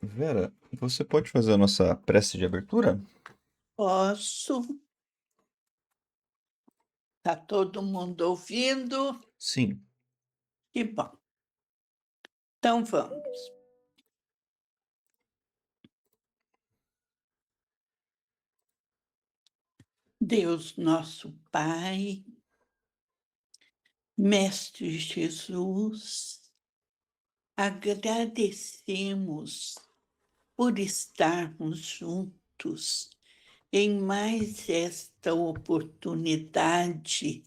Vera, você pode fazer a nossa prece de abertura? Posso. Tá todo mundo ouvindo? Sim. Que bom. Então vamos. Deus nosso Pai, Mestre Jesus, agradecemos por estarmos juntos em mais esta oportunidade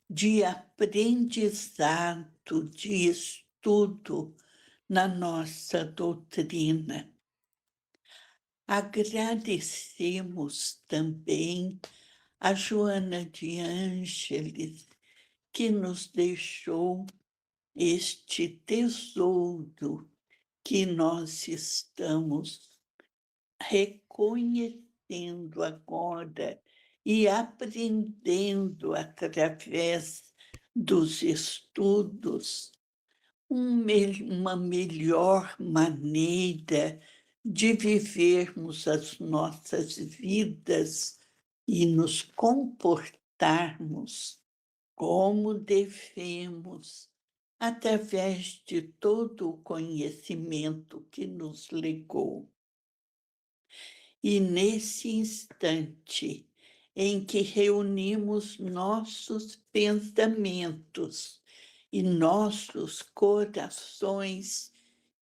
de aprendizado, de estudo na nossa doutrina. Agradecemos também a Joana de Ângeles, que nos deixou este tesouro que nós estamos reconhecendo agora e aprendendo através dos estudos uma melhor maneira de vivermos as nossas vidas e nos comportarmos como devemos, através de todo o conhecimento que nos legou. E nesse instante em que reunimos nossos pensamentos e nossos corações,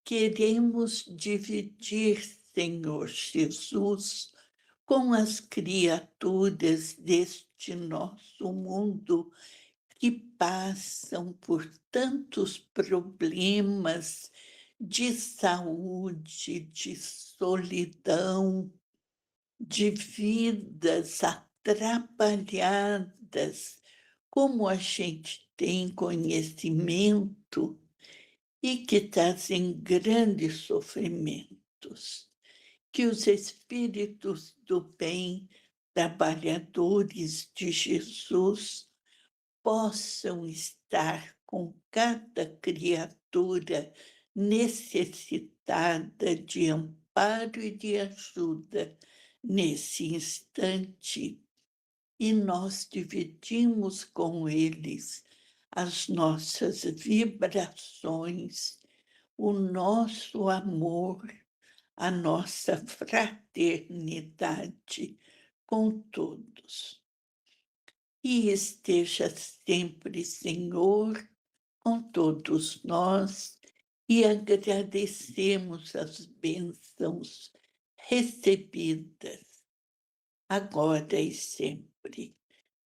queremos dividir, Senhor Jesus, com as criaturas deste nosso mundo que passam por tantos problemas de saúde, de solidão, de vidas atrapalhadas, como a gente tem conhecimento e que trazem grandes sofrimentos. Que os espíritos do bem, trabalhadores de Jesus, possam estar com cada criatura necessitada de amparo e de ajuda nesse instante, e nós dividimos com eles as nossas vibrações, o nosso amor, a nossa fraternidade com todos. E esteja sempre, Senhor, com todos nós, e agradecemos as bênçãos recebidas, agora e sempre.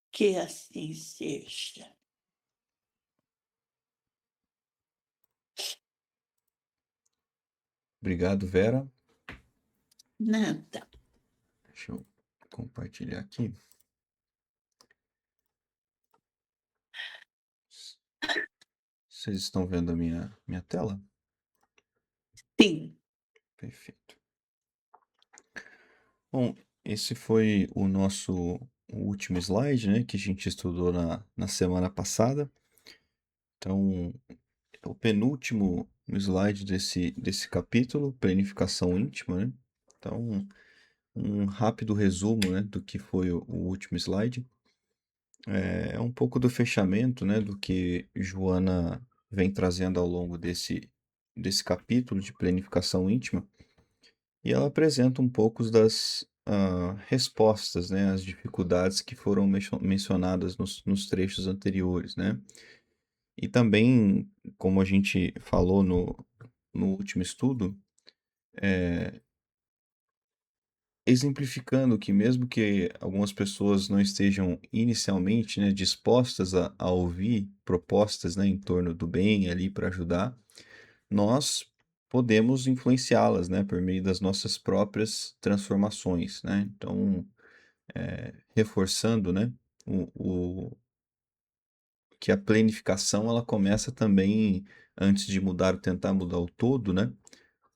Que assim seja. Obrigado, Vera. Nada. Deixa eu compartilhar aqui. Vocês estão vendo a minha tela? Sim, Perfeito. Bom, esse foi o nosso último slide, né, que a gente estudou na semana passada. Então, é o penúltimo slide desse capítulo, planificação íntima, né? Então, um rápido resumo, né, do que foi o último slide. É um pouco do fechamento, né, do que Joana vem trazendo ao longo desse capítulo de planificação íntima. E ela apresenta um pouco das respostas, né, às dificuldades que foram mencionadas nos trechos anteriores, né? E também, como a gente falou no último estudo, exemplificando que mesmo que algumas pessoas não estejam inicialmente, né, dispostas a ouvir propostas, né, em torno do bem ali para ajudar, nós podemos influenciá-las, né, por meio das nossas próprias transformações, né? Então, reforçando, né, o que a planificação ela começa também antes de mudar, tentar mudar o todo, né,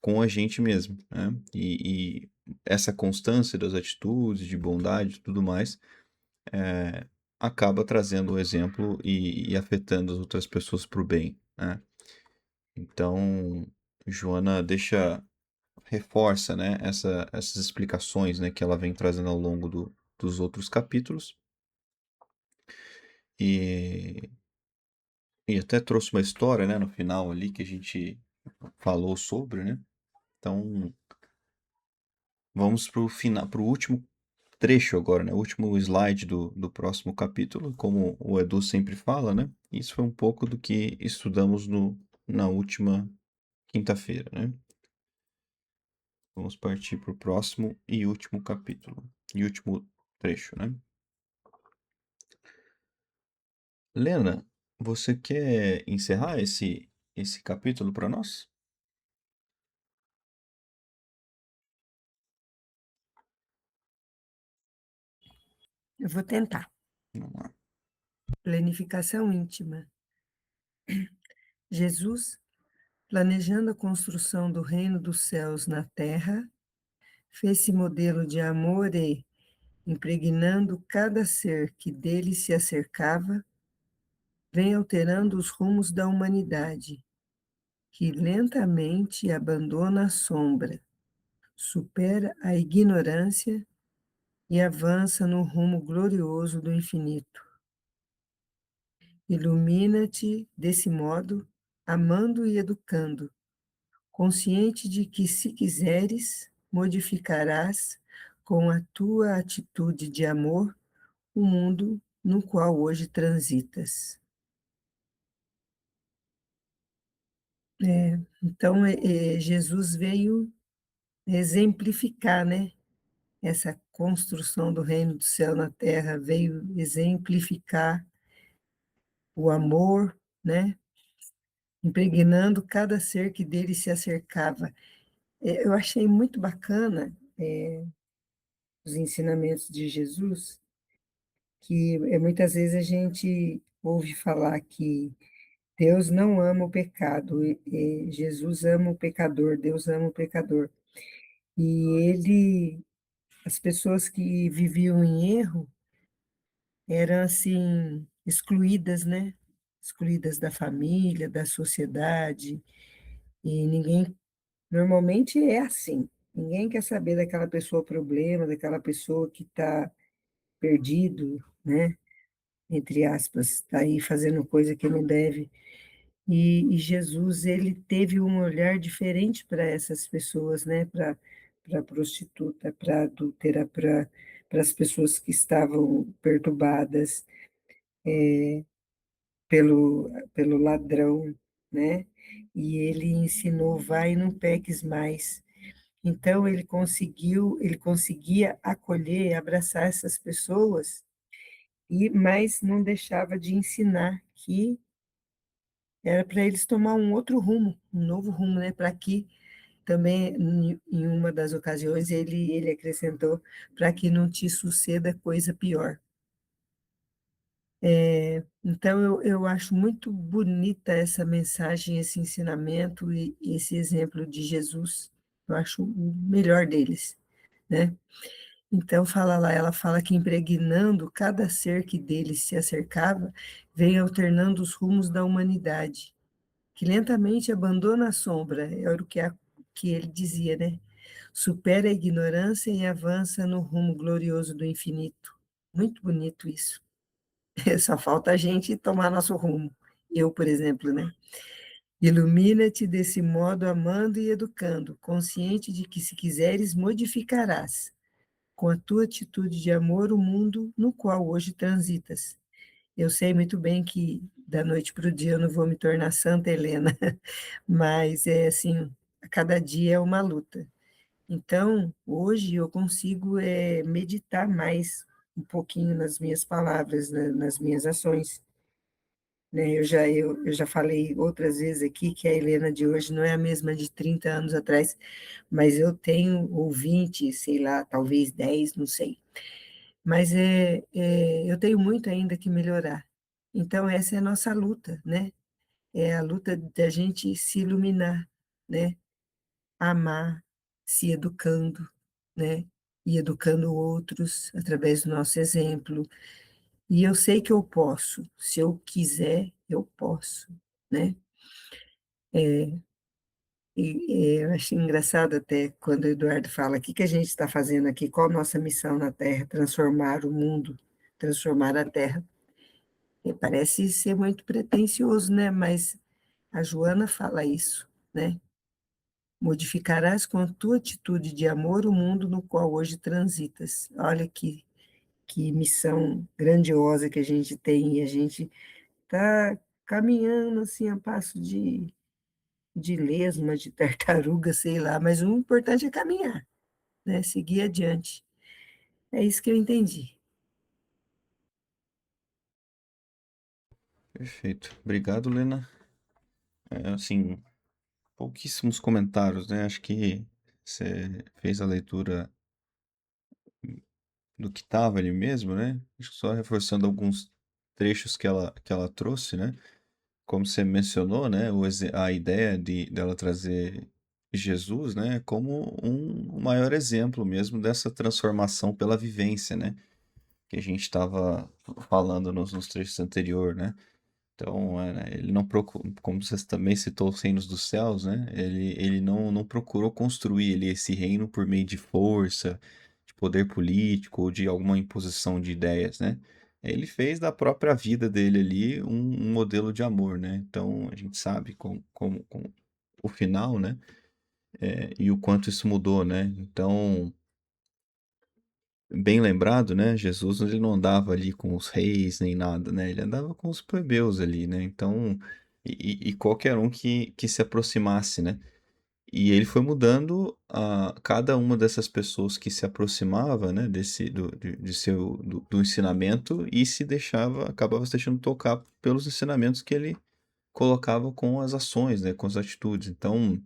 com a gente mesmo, né? E essa constância das atitudes, de bondade e tudo mais, acaba trazendo o exemplo e afetando as outras pessoas para o bem, né? Então, Joana deixa reforça, né, essas explicações, né, que ela vem trazendo ao longo dos outros capítulos. E, e até trouxe uma história, né, no final ali que a gente falou sobre, né? Então, vamos para o final, para o último trecho agora, né? O último slide do próximo capítulo, como o Edu sempre fala, né? Isso foi um pouco do que estudamos na última quinta-feira, né? Vamos partir para o próximo e último capítulo, e último trecho, né? Lena, você quer encerrar esse capítulo para nós? Eu vou tentar. Vamos lá. Planificação íntima. Jesus, planejando a construção do reino dos céus na terra, fez-se modelo de amor e, impregnando cada ser que dele se acercava, vem alterando os rumos da humanidade, que lentamente abandona a sombra, supera a ignorância e avança no rumo glorioso do infinito. Ilumina-te desse modo, amando e educando, consciente de que, se quiseres, modificarás com a tua atitude de amor o mundo no qual hoje transitas. Então, Jesus veio exemplificar, né, essa construção do reino do céu na terra, veio exemplificar o amor, né, impregnando cada ser que dele se acercava. Eu achei muito bacana os ensinamentos de Jesus, que muitas vezes a gente ouve falar que Deus não ama o pecado, Jesus ama o pecador, Deus ama o pecador. E as pessoas que viviam em erro eram assim excluídas, né? Excluídas da família, da sociedade, e ninguém, normalmente é assim. Ninguém quer saber daquela pessoa problema, daquela pessoa que está perdido, né? Entre aspas, está aí fazendo coisa que não deve. E Jesus, ele teve um olhar diferente para essas pessoas, né? Para a prostituta, para a adúltera, para as pessoas que estavam perturbadas pelo ladrão, né? E ele ensinou, vai e não peques mais. Então ele conseguia acolher, abraçar essas pessoas, mas não deixava de ensinar que era para eles tomar um outro rumo, um novo rumo, né? Para que também, em uma das ocasiões, ele acrescentou, para que não te suceda coisa pior. Então, eu acho muito bonita essa mensagem, esse ensinamento e esse exemplo de Jesus. Eu acho o melhor deles, né? Então, fala lá, ela fala que impregnando cada ser que dele se acercava, vem alternando os rumos da humanidade, que lentamente abandona a sombra, era o que ele dizia, né? Supera a ignorância e avança no rumo glorioso do infinito. Muito bonito isso. Só falta a gente tomar nosso rumo. Eu, por exemplo, né? Ilumina-te desse modo, amando e educando, consciente de que, se quiseres, modificarás, com a tua atitude de amor, o mundo no qual hoje transitas. Eu sei muito bem que da noite para o dia eu não vou me tornar Santa Helena, mas é assim, a cada dia é uma luta. Então, hoje eu consigo meditar mais um pouquinho nas minhas palavras, nas minhas ações. Né? Eu já falei outras vezes aqui que a Helena de hoje não é a mesma de 30 anos atrás, mas eu tenho ou 20, sei lá, talvez 10, não sei. Mas eu tenho muito ainda que melhorar. Então, essa é a nossa luta, né? É a luta da gente se iluminar, né? Amar, se educando, né? E educando outros através do nosso exemplo. E eu sei que eu posso, se eu quiser, eu posso, né? Eu achei engraçado até quando o Eduardo fala: o que que a gente está fazendo aqui? Qual a nossa missão na Terra? Transformar o mundo, transformar a Terra. E parece ser muito pretensioso, né? Mas a Joana fala isso, né? Modificarás com a tua atitude de amor o mundo no qual hoje transitas. Olha que missão grandiosa que a gente tem, e a gente está caminhando assim a passo de lesma, de tartaruga, sei lá, mas o importante é caminhar, né? Seguir adiante. É isso que eu entendi. Perfeito. Obrigado, Lena. Assim, pouquíssimos comentários, né? Acho que você fez a leitura do que estava ali mesmo, né? Acho que só reforçando alguns trechos que ela trouxe, né? Como você mencionou, né? A ideia dela trazer Jesus, né? Como um maior exemplo mesmo dessa transformação pela vivência, né? Que a gente estava falando nos trechos anteriores, né? Então, ele não procurou, como você também citou os reinos dos céus, né? Ele não procurou construir ali esse reino por meio de força, de poder político ou de alguma imposição de ideias, né? Ele fez da própria vida dele ali um modelo de amor, né? Então, a gente sabe com o final, né? E o quanto isso mudou, né? Então, bem lembrado, né? Jesus ele não andava ali com os reis nem nada, né? Ele andava com os plebeus ali, né? Então, e qualquer um que se aproximasse, né? E ele foi mudando a cada uma dessas pessoas que se aproximava, né? Do ensinamento e se deixava, acabava se deixando tocar pelos ensinamentos que ele colocava com as ações, né? Com as atitudes. Então,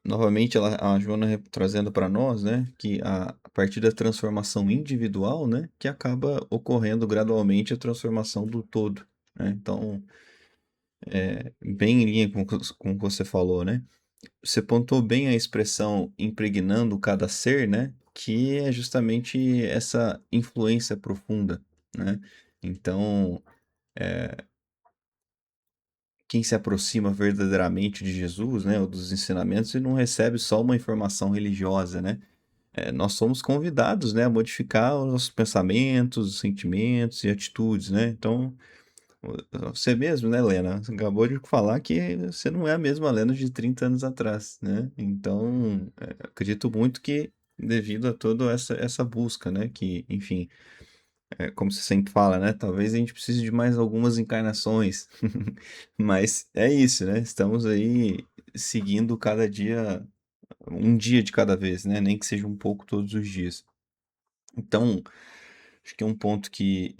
novamente, a Joana trazendo para nós, né, que a partir da transformação individual, né, que acaba ocorrendo gradualmente a transformação do todo, né? Então, bem em linha com o que você falou, né? Você pontuou bem a expressão impregnando cada ser, né, que é justamente essa influência profunda, né? Então, quem se aproxima verdadeiramente de Jesus, né, ou dos ensinamentos, ele não recebe só uma informação religiosa, né? Nós somos convidados, né, a modificar os nossos pensamentos, sentimentos e atitudes, né? Então, você mesmo, né, Lena, você acabou de falar que você não é a mesma Lena de 30 anos atrás, né? Então, acredito muito que devido a toda essa busca, né, que, enfim, como você sempre fala, né, talvez a gente precise de mais algumas encarnações, mas é isso, né? Estamos aí seguindo cada dia, um dia de cada vez, né? Nem que seja um pouco todos os dias. Então, acho que um ponto que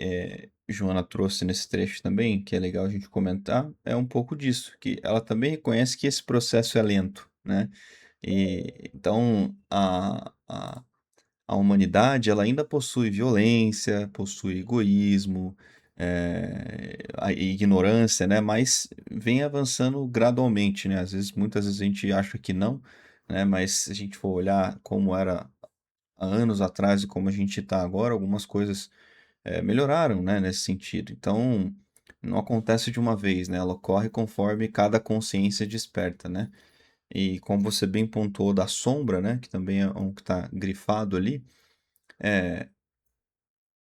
Joana trouxe nesse trecho também, que é legal a gente comentar, é um pouco disso, que ela também reconhece que esse processo é lento, né? E, então, a humanidade ela ainda possui violência, possui egoísmo, a ignorância, né? Mas vem avançando gradualmente, né? Às vezes, muitas vezes a gente acha que não, né? Mas se a gente for olhar como era há anos atrás e como a gente está agora, algumas coisas melhoraram, né, nesse sentido. Então, não acontece de uma vez, né? Ela ocorre conforme cada consciência desperta, né? E como você bem pontuou da sombra, né, que também é um que está grifado ali,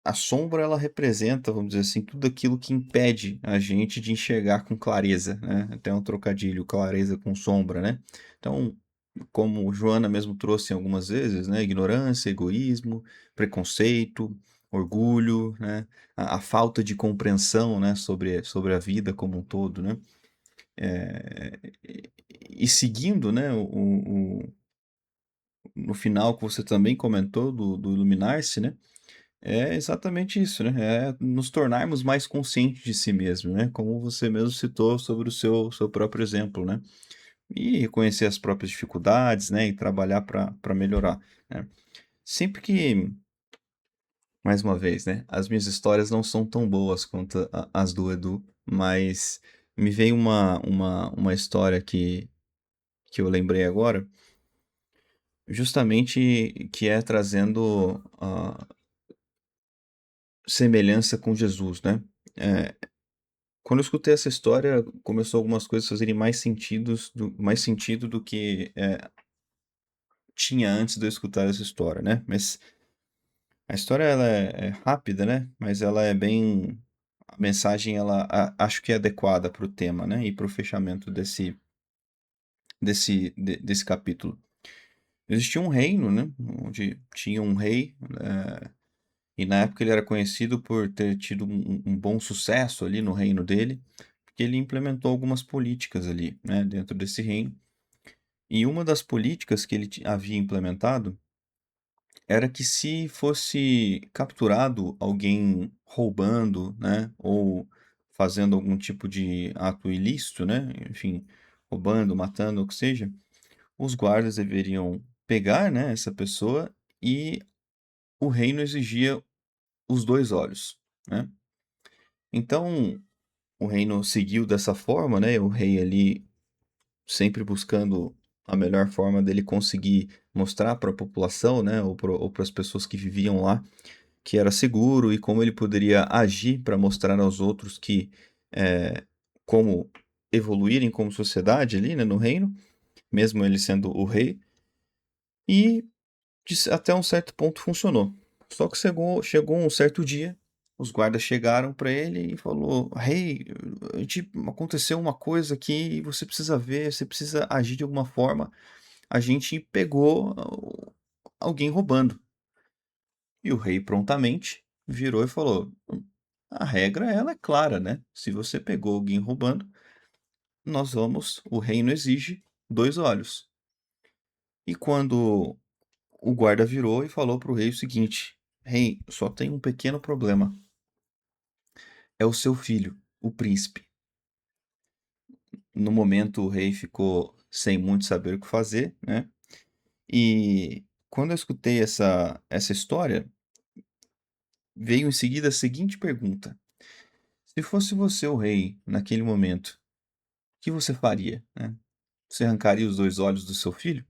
a sombra ela representa, vamos dizer assim, tudo aquilo que impede a gente de enxergar com clareza, né? Até um trocadilho, clareza com sombra, né? Então, como Joana mesmo trouxe algumas vezes, né? Ignorância, egoísmo, preconceito, orgulho, né? A falta de compreensão, né? Sobre a vida como um todo, né? E seguindo, né? No final que você também comentou do iluminar-se, né? É exatamente isso, né? É nos tornarmos mais conscientes de si mesmo, né? Como você mesmo citou sobre o seu próprio exemplo, né? E reconhecer as próprias dificuldades, né? E trabalhar para melhorar, né? Sempre que, mais uma vez, né? As minhas histórias não são tão boas quanto as do Edu, mas me veio uma história que eu lembrei agora, justamente que é trazendo a semelhança com Jesus, né? É, quando eu escutei essa história, começou algumas coisas a fazerem mais sentido do que tinha antes de eu escutar essa história, né? Mas a história ela é rápida, né? Mas ela é bem. A mensagem ela acho que é adequada para o tema, né? E para o fechamento desse capítulo. Existia um reino, né? Onde tinha um rei, e na época ele era conhecido por ter tido um bom sucesso ali no reino dele, porque ele implementou algumas políticas ali, né? Dentro desse reino. E uma das políticas que ele havia implementado era que se fosse capturado alguém roubando, né, ou fazendo algum tipo de ato ilícito, né, enfim, roubando, matando, o que seja, os guardas deveriam pegar, né, essa pessoa e o reino exigia os dois olhos, né? Então, o reino seguiu dessa forma, né? O rei ali sempre buscando a melhor forma dele conseguir mostrar para a população, né, ou para as pessoas que viviam lá, que era seguro e como ele poderia agir para mostrar aos outros que como evoluírem como sociedade ali, né, no reino, mesmo ele sendo o rei, e até um certo ponto funcionou. Só que chegou um certo dia, os guardas chegaram para ele e falou: "Rei, aconteceu uma coisa aqui e você precisa ver, você precisa agir de alguma forma. A gente pegou alguém roubando." E o rei prontamente virou e falou: "A regra ela é clara, né? Se você pegou alguém roubando, o reino exige dois olhos." E quando o guarda virou e falou para o rei o seguinte: "Rei, só tem um pequeno problema. É o seu filho, o príncipe." No momento o rei ficou sem muito saber o que fazer, né? E quando eu escutei essa história, veio em seguida a seguinte pergunta: se fosse você o rei naquele momento, o que você faria, né? Você arrancaria os dois olhos do seu filho?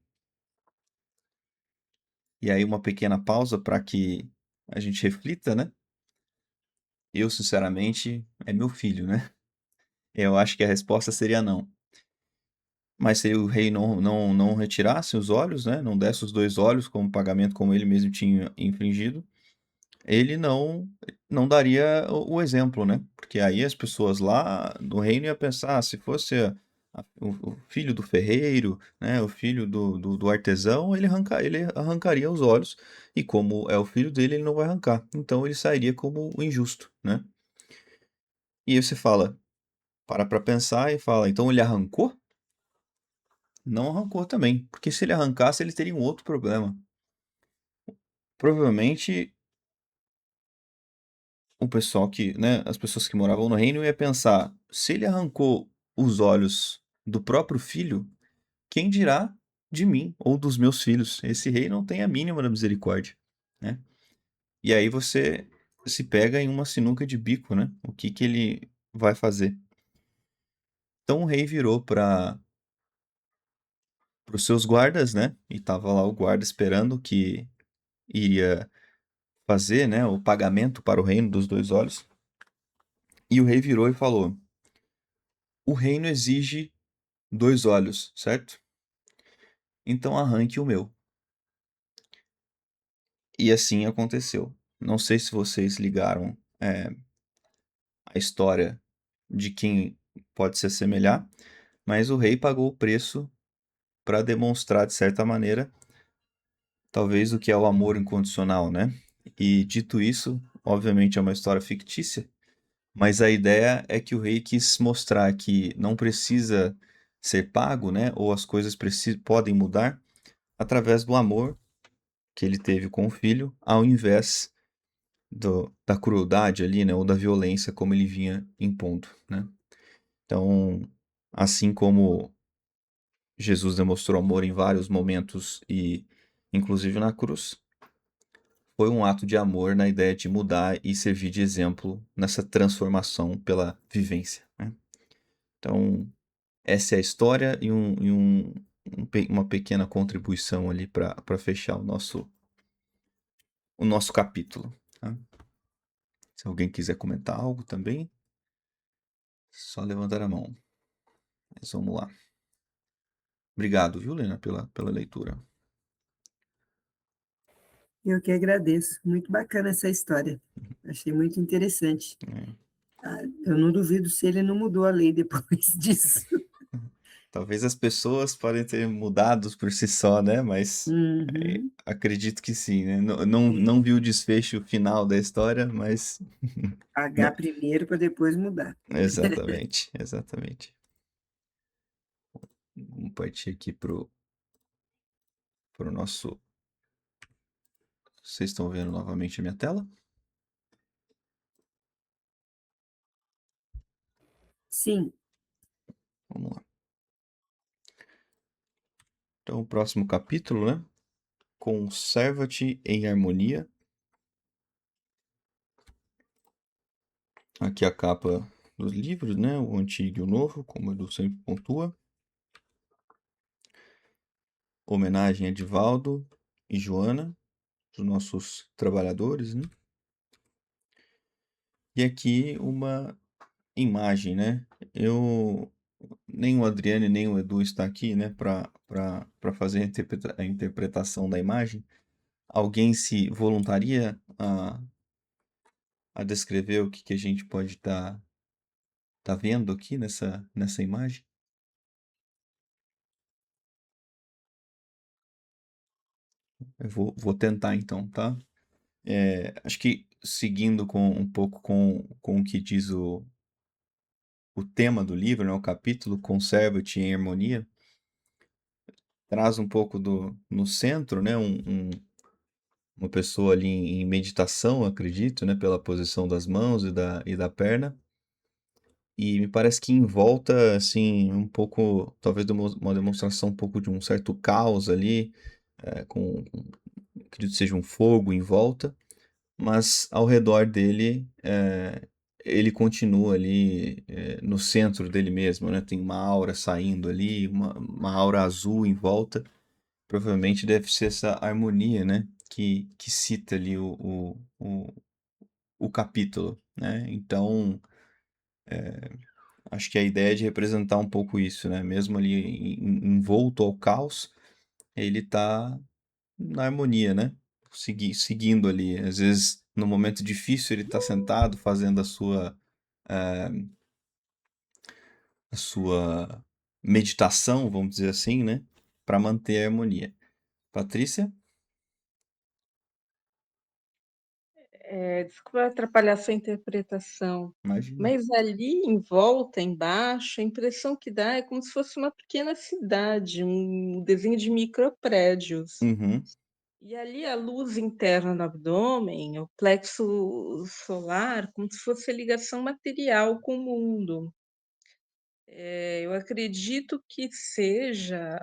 E aí uma pequena pausa para que a gente reflita, né? Eu, sinceramente, é meu filho, né? Eu acho que a resposta seria não. Mas se o rei não retirasse os olhos, né? Não desse os dois olhos como pagamento, como ele mesmo tinha infringido, ele não daria o exemplo, né? Porque aí as pessoas lá no reino iam pensar, se fosse o filho do ferreiro, né, o filho do artesão, ele arrancaria os olhos, e como é o filho dele, ele não vai arrancar. Então ele sairia como o injusto, né? E aí você fala, para pensar e fala, então ele arrancou? Não arrancou também, porque se ele arrancasse, ele teria um outro problema. Provavelmente o pessoal né, as pessoas que moravam no reino ia pensar, se ele arrancou os olhos do próprio filho, quem dirá de mim ou dos meus filhos? Esse rei não tem a mínima da misericórdia, né? E aí você se pega em uma sinuca de bico, né? O que que ele vai fazer? Então o rei virou para os seus guardas, né? E tava lá o guarda esperando que iria fazer, né, o pagamento para o reino dos dois olhos. E o rei virou e falou: "O reino exige dois olhos, certo? Então arranque o meu." E assim aconteceu. Não sei se vocês ligaram a história de quem pode se assemelhar, mas o rei pagou o preço para demonstrar, de certa maneira, talvez o que é o amor incondicional, né? E dito isso, obviamente é uma história fictícia, mas a ideia é que o rei quis mostrar que não precisa ser pago, né? Ou as coisas podem mudar através do amor que ele teve com o filho, ao invés da crueldade ali, né? Ou da violência como ele vinha impondo, né? Então, assim como Jesus demonstrou amor em vários momentos e inclusive na cruz, foi um ato de amor na ideia de mudar e servir de exemplo nessa transformação pela vivência, né? Então, essa é a história e uma pequena contribuição ali para fechar o nosso capítulo, tá? Se alguém quiser comentar algo também. Só levantar a mão. Mas vamos lá. Obrigado, viu, Lena, pela leitura. Eu que agradeço. Muito bacana essa história. Achei muito interessante. É. Ah, eu não duvido se ele não mudou a lei depois disso. Talvez as pessoas podem ter mudado por si só, né? Mas Uhum. acredito que sim, né? Não vi o desfecho final da história, mas Pagar não. primeiro para depois mudar. Exatamente, exatamente. Vamos partir aqui pro nosso. Vocês estão vendo novamente a minha tela? Sim, Vamos lá. Então, o próximo capítulo, né? Conserva-te em harmonia. Aqui a capa dos livros, né? O antigo e o novo, como o Edu sempre pontua. Homenagem a Edivaldo e Joana, os nossos trabalhadores, né? E aqui uma imagem, né? Eu nem o Adriane nem o Edu está aqui, né, para fazer a interpretação da imagem. Alguém se voluntaria a descrever o que, que a gente pode tá vendo aqui nessa imagem? Eu vou tentar então, tá? Acho que seguindo um pouco com o que diz o tema do livro, né, o capítulo Conserva-te em Harmonia, traz um pouco no centro, né, uma pessoa ali em meditação, acredito, né, pela posição das mãos e da perna. E me parece que em volta, assim, um pouco, talvez uma demonstração um pouco de um certo caos ali, acredito que seja um fogo em volta, mas ao redor dele, ele continua ali, no centro dele mesmo, né? Tem uma aura saindo ali, uma aura azul em volta. Provavelmente deve ser essa harmonia, né? Que cita ali o capítulo, né? Então, acho que a ideia é de representar um pouco isso, né? Mesmo ali envolto ao caos, ele tá na harmonia, né? Seguindo ali. Às vezes, no momento difícil, ele tá sentado fazendo a sua meditação, vamos dizer assim, né? Para manter a harmonia. Patrícia? Desculpa atrapalhar sua interpretação, Imagina. mas ali em volta, embaixo, a impressão que dá é como se fosse uma pequena cidade, um desenho de microprédios. Uhum. E ali a luz interna do abdômen, o plexo solar, como se fosse a ligação material com o mundo. Eu acredito que seja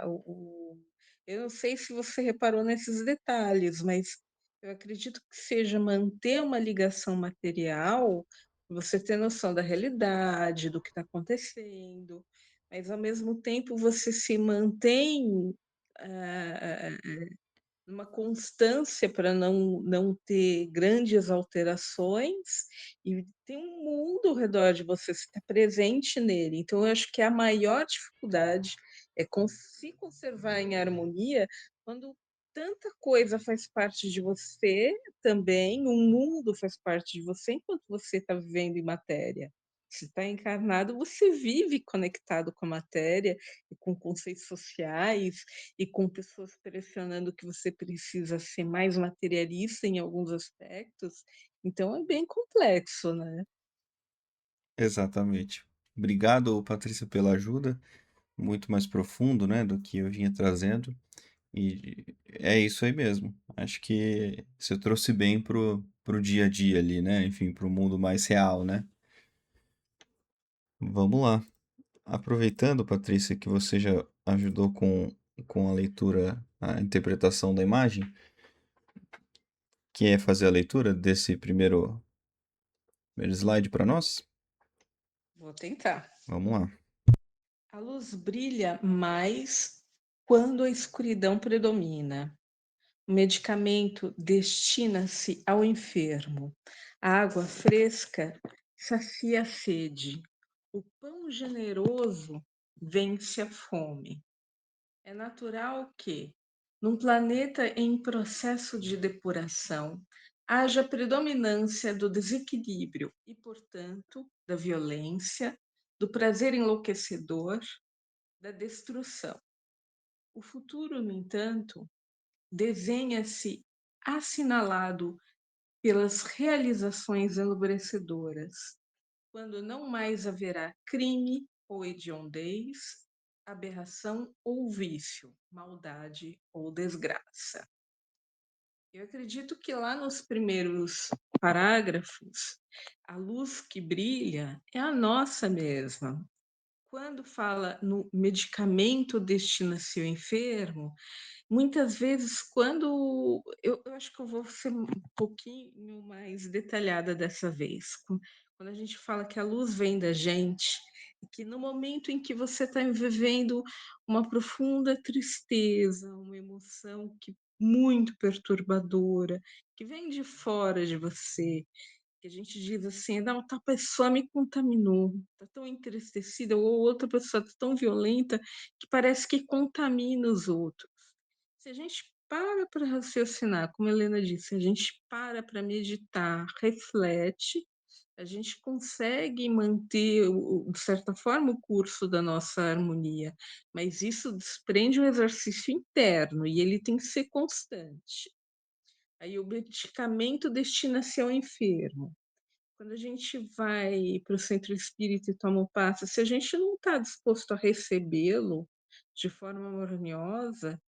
eu não sei se você reparou nesses detalhes, mas eu acredito que seja manter uma ligação material, você ter noção da realidade, do que está acontecendo, mas ao mesmo tempo você se mantém, ah, uma constância para não ter grandes alterações, e tem um mundo ao redor de você, você está presente nele. Então eu acho que a maior dificuldade é se conservar em harmonia quando tanta coisa faz parte de você também, o mundo faz parte de você enquanto você está vivendo em matéria. Se está encarnado, você vive conectado com a matéria e com conceitos sociais e com pessoas pressionando que você precisa ser mais materialista em alguns aspectos, então é bem complexo, né. Exatamente. Obrigado, Patrícia, pela ajuda. Muito mais profundo, né, do que eu vinha trazendo. E é isso aí mesmo. Acho que você trouxe bem pro dia a dia ali, né? Enfim, pro mundo mais real, né? Vamos lá. Aproveitando, Patrícia, que você já ajudou com a leitura, a interpretação da imagem, quer fazer a leitura desse primeiro slide para nós? Vou tentar. Vamos lá. A luz brilha mais quando a escuridão predomina. O medicamento destina-se ao enfermo. A água fresca sacia a sede. O pão generoso vence a fome. É natural que, num planeta em processo de depuração, haja predominância do desequilíbrio e, portanto, da violência, do prazer enlouquecedor, da destruição. O futuro, no entanto, desenha-se assinalado pelas realizações enobrecedoras, quando não mais haverá crime ou hediondez, aberração ou vício, maldade ou desgraça. Eu acredito que lá nos primeiros parágrafos, a luz que brilha é a nossa mesma. Quando fala no medicamento destina-se ao enfermo, muitas vezes, quando eu acho que eu vou ser um pouquinho mais detalhada dessa vez, quando a gente fala que a luz vem da gente, e que no momento em que você está vivendo uma profunda tristeza, uma emoção que muito perturbadora, que vem de fora de você, que a gente diz assim, não, tal pessoa me contaminou, está tão entristecida, ou outra pessoa tá tão violenta que parece que contamina os outros. Se a gente para raciocinar, como a Helena disse, a gente para meditar, reflete, a gente consegue manter, de certa forma, o curso da nossa harmonia, mas isso desprende um exercício interno e ele tem que ser constante. Aí o medicamento destina-se ao enfermo. Quando a gente vai para o centro espírita e toma o passe, se a gente não está disposto a recebê-lo de forma harmoniosa,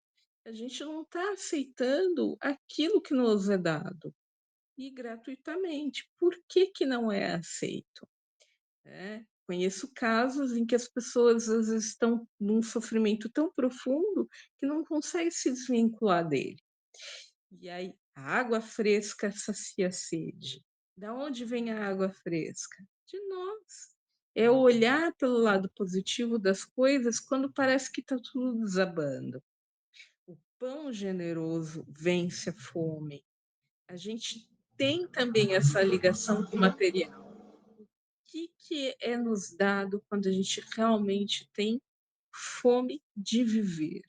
a gente não está aceitando aquilo que nos é dado e gratuitamente. Por que, que não é aceito? Conheço casos em que as pessoas às vezes estão num sofrimento tão profundo que não conseguem se desvincular dele. E aí, a água fresca sacia a sede. Da onde vem a água fresca? De nós. É olhar pelo lado positivo das coisas quando parece que está tudo desabando. O pão generoso vence a fome. A gente tem também essa ligação com o material. O que é nos dado quando a gente realmente tem fome de viver?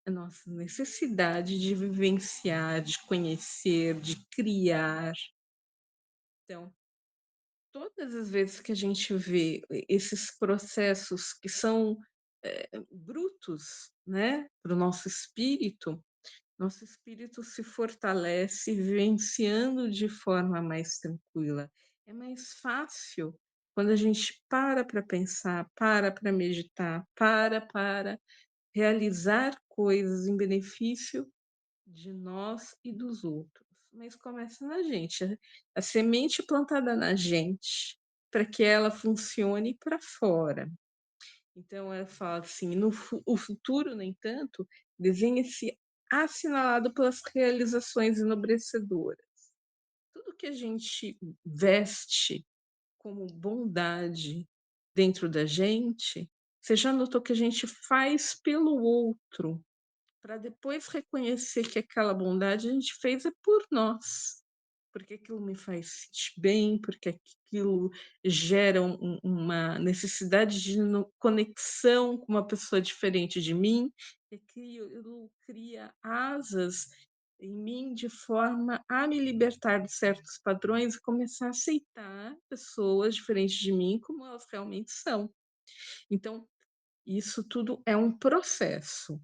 A nossa necessidade de vivenciar, de conhecer, de criar. Então, todas as vezes que a gente vê esses processos que são brutos, né, para o nosso espírito se fortalece vivenciando de forma mais tranquila. É mais fácil quando a gente para pensar, para meditar, para realizar coisas em benefício de nós e dos outros. Mas começa na gente, a semente plantada na gente, para que ela funcione para fora. Então, ela fala assim: o futuro, no entanto, desenha-se assinalado pelas realizações enobrecedoras. Tudo que a gente veste como bondade dentro da gente, você já notou que a gente faz pelo outro, para depois reconhecer que aquela bondade a gente fez é por nós, porque aquilo me faz sentir bem, porque aquilo gera uma necessidade de conexão com uma pessoa diferente de mim, e aquilo cria asas em mim de forma a me libertar de certos padrões e começar a aceitar pessoas diferentes de mim como elas realmente são. Então, isso tudo é um processo.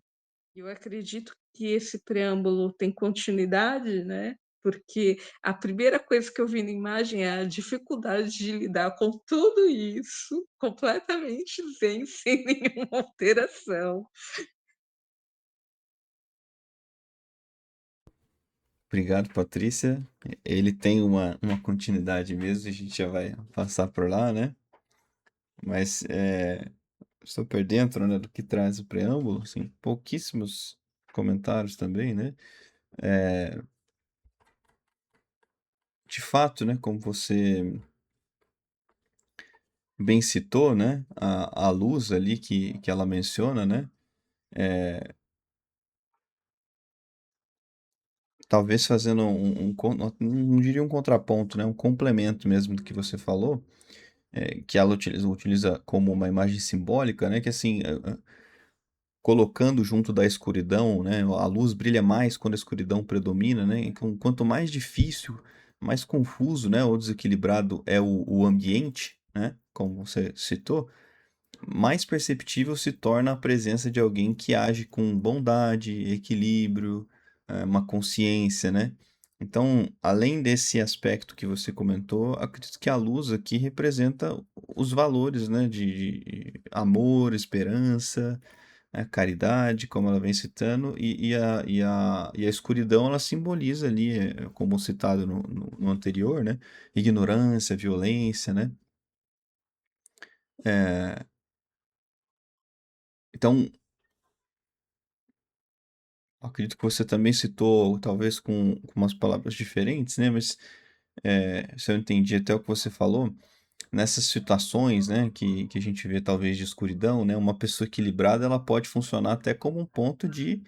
Eu acredito que esse preâmbulo tem continuidade, né, porque a primeira coisa que eu vi na imagem é a dificuldade de lidar com tudo isso completamente zen, sem nenhuma alteração. Obrigado, Patrícia. Ele tem uma continuidade mesmo, a gente já vai passar por lá, né? Mas estou por dentro, né, do que traz o preâmbulo, assim, pouquíssimos comentários também, né? De fato, né, como você bem citou, né, a luz ali que ela menciona, né? Talvez fazendo não diria um contraponto, né? Um complemento mesmo do que você falou. que ela utiliza como uma imagem simbólica, né? Que assim, colocando junto da escuridão, né? A luz brilha mais quando a escuridão predomina, né? Então, quanto mais difícil, mais confuso, né? Ou desequilibrado é o ambiente, né? Como você citou, mais perceptível se torna a presença de alguém que age com bondade, equilíbrio, uma consciência, né? Então, além desse aspecto que você comentou, acredito que a luz aqui representa os valores, né, de amor, esperança, caridade, como ela vem citando, e a escuridão ela simboliza ali, como citado no anterior, né, ignorância, violência, né? É, então, acredito que você também citou, talvez com umas palavras diferentes, né? Mas se eu entendi até o que você falou, nessas situações, né, que a gente vê talvez de escuridão, né, uma pessoa equilibrada ela pode funcionar até como um ponto de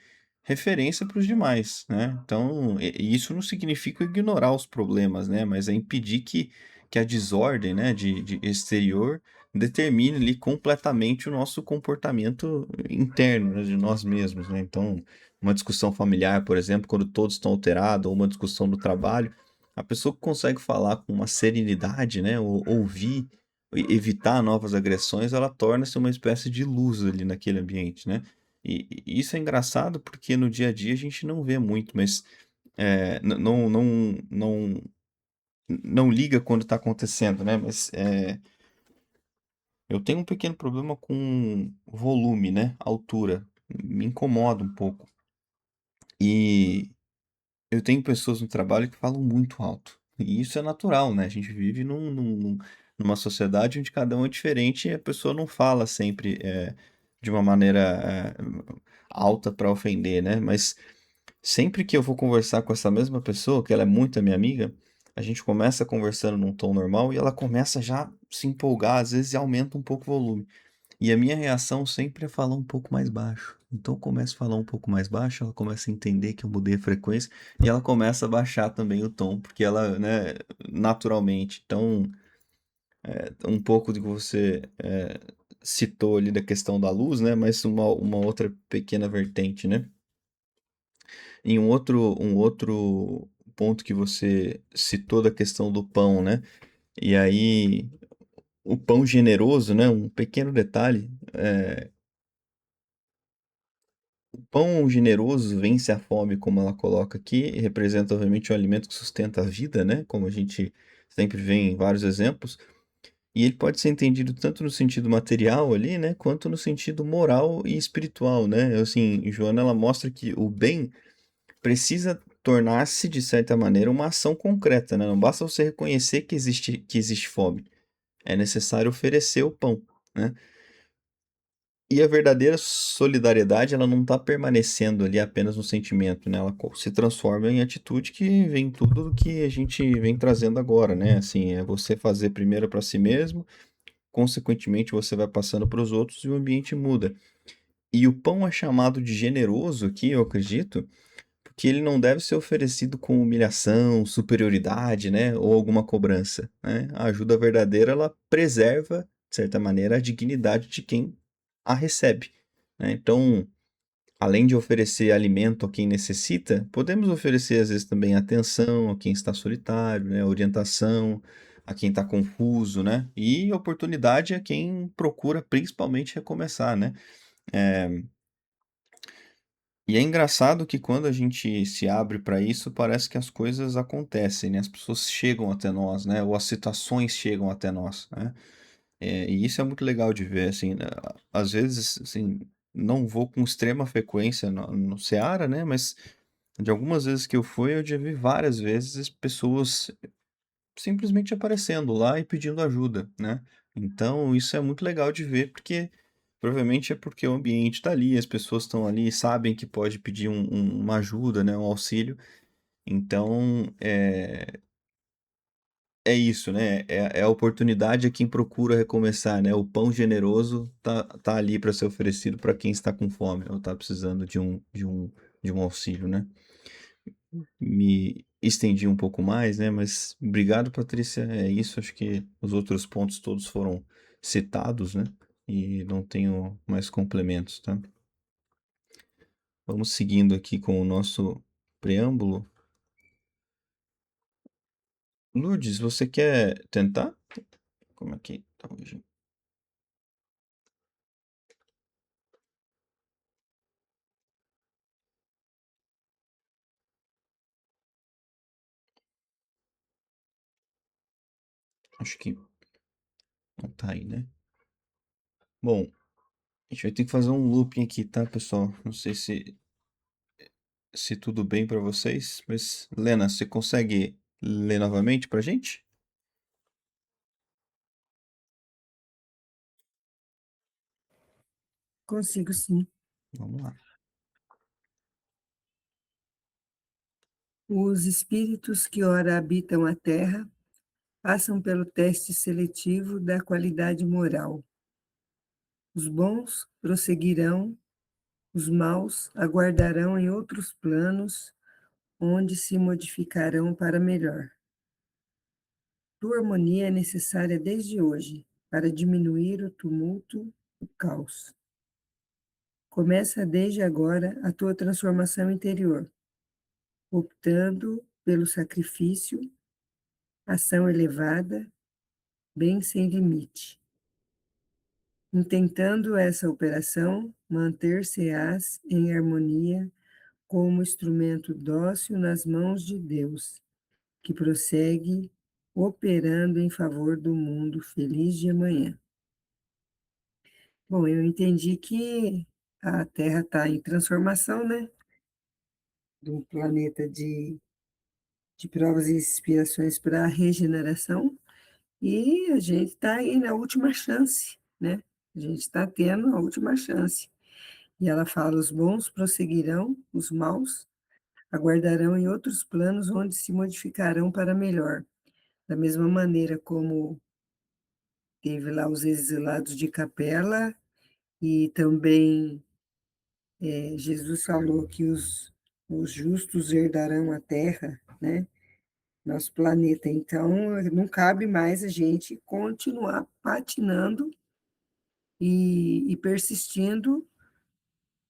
referência para os demais, né? Então, e isso não significa ignorar os problemas, né, mas é impedir que a desordem, né, de exterior determine ali completamente o nosso comportamento interno, né, de nós mesmos, né? Então, uma discussão familiar, por exemplo, quando todos estão alterados, ou uma discussão do trabalho, a pessoa que consegue falar com uma serenidade, né, ou ouvir, evitar novas agressões, ela torna-se uma espécie de luz ali naquele ambiente, né? E isso é engraçado porque no dia a dia a gente não vê muito, mas não liga quando está acontecendo, né? Mas eu tenho um pequeno problema com volume, né? Altura. Me incomoda um pouco. E eu tenho pessoas no trabalho que falam muito alto. E isso é natural, né? A gente vive numa sociedade onde cada um é diferente e a pessoa não fala sempre de uma maneira alta para ofender, né? Mas sempre que eu vou conversar com essa mesma pessoa, que ela é muito a minha amiga, a gente começa conversando num tom normal e ela começa já a se empolgar, às vezes e aumenta um pouco o volume. E a minha reação sempre é falar um pouco mais baixo. Então eu começo a falar um pouco mais baixo, ela começa a entender que eu mudei a frequência e ela começa a baixar também o tom, porque ela, né, naturalmente. Então, um pouco do que você citou ali da questão da luz, né, mas uma outra pequena vertente, né? Em um outro ponto que você citou da questão do pão, né? E aí, o pão generoso, né? Um pequeno detalhe. Pão generoso vence a fome, como ela coloca aqui, e representa, obviamente, um alimento que sustenta a vida, né? Como a gente sempre vê em vários exemplos. E ele pode ser entendido tanto no sentido material ali, né? Quanto no sentido moral e espiritual, né? Assim, Joana, ela mostra que o bem precisa tornar-se, de certa maneira, uma ação concreta, né? Não basta você reconhecer que existe fome. É necessário oferecer o pão, né? E a verdadeira solidariedade, ela não está permanecendo ali apenas no sentimento, né? Ela se transforma em atitude que vem tudo do que a gente vem trazendo agora, né? Assim, é você fazer primeiro para si mesmo, consequentemente você vai passando para os outros e o ambiente muda. E o pão é chamado de generoso aqui, eu acredito, porque ele não deve ser oferecido com humilhação, superioridade, né? Ou alguma cobrança, né? A ajuda verdadeira, ela preserva, de certa maneira, a dignidade de quem a recebe, né? Então, além de oferecer alimento a quem necessita, podemos oferecer às vezes também atenção a quem está solitário, né? Orientação a quem está confuso, né? E oportunidade a quem procura principalmente recomeçar, né? E é engraçado que quando a gente se abre para isso, parece que as coisas acontecem, né? As pessoas chegam até nós, né? Ou as situações chegam até nós, né? E isso é muito legal de ver, assim, né? Às vezes, assim, não vou com extrema frequência no Ceará, né? Mas de algumas vezes que eu fui, eu já vi várias vezes pessoas simplesmente aparecendo lá e pedindo ajuda, né? Então, isso é muito legal de ver, porque provavelmente é porque o ambiente está ali, as pessoas estão ali, sabem que pode pedir uma ajuda, né? Um auxílio. Então, é isso, né? É a oportunidade a quem procura recomeçar, né? O pão generoso tá ali para ser oferecido para quem está com fome ou está precisando de um auxílio, né? estendi um pouco mais, né? Mas obrigado, Patrícia. É isso. Acho que os outros pontos todos foram citados, né? E não tenho mais complementos, tá? Vamos seguindo aqui com o nosso preâmbulo. Lourdes, você quer tentar? Como é que tá hoje? Acho que não tá aí, né? Bom, a gente vai ter que fazer um looping aqui, tá, pessoal? Não sei se tudo bem pra vocês, mas Lena, você consegue ler novamente pra gente? Consigo sim. Vamos lá. Os espíritos que ora habitam a terra passam pelo teste seletivo da qualidade moral. Os bons prosseguirão, os maus aguardarão em outros planos, onde se modificarão para melhor. Tua harmonia é necessária desde hoje, para diminuir o tumulto, o caos. Começa desde agora a tua transformação interior, optando pelo sacrifício, ação elevada, bem sem limite. Intentando essa operação, manter-se-ás em harmonia como instrumento dócil nas mãos de Deus, que prossegue operando em favor do mundo feliz de amanhã. Bom, eu entendi que a Terra está em transformação, né? De um planeta de provas e expiações para a regeneração, e a gente está aí na última chance, né? A gente está tendo a última chance. E ela fala: os bons prosseguirão, os maus aguardarão em outros planos onde se modificarão para melhor. Da mesma maneira como teve lá os exilados de Capela, e também Jesus falou que os justos herdarão a terra, né? Nosso planeta. Então, não cabe mais a gente continuar patinando e persistindo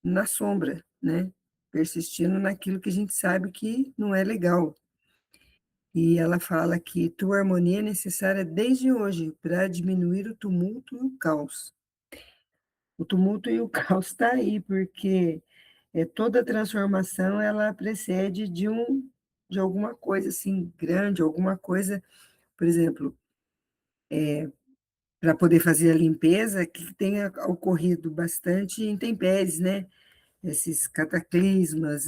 na sombra, né? Persistindo naquilo que a gente sabe que não é legal. E ela fala que tua harmonia é necessária desde hoje para diminuir o tumulto e o caos. O tumulto e o caos está aí, porque toda transformação ela precede de alguma coisa assim grande, alguma coisa, por exemplo, para poder fazer a limpeza, que tenha ocorrido bastante intempéries, né? Esses cataclismas,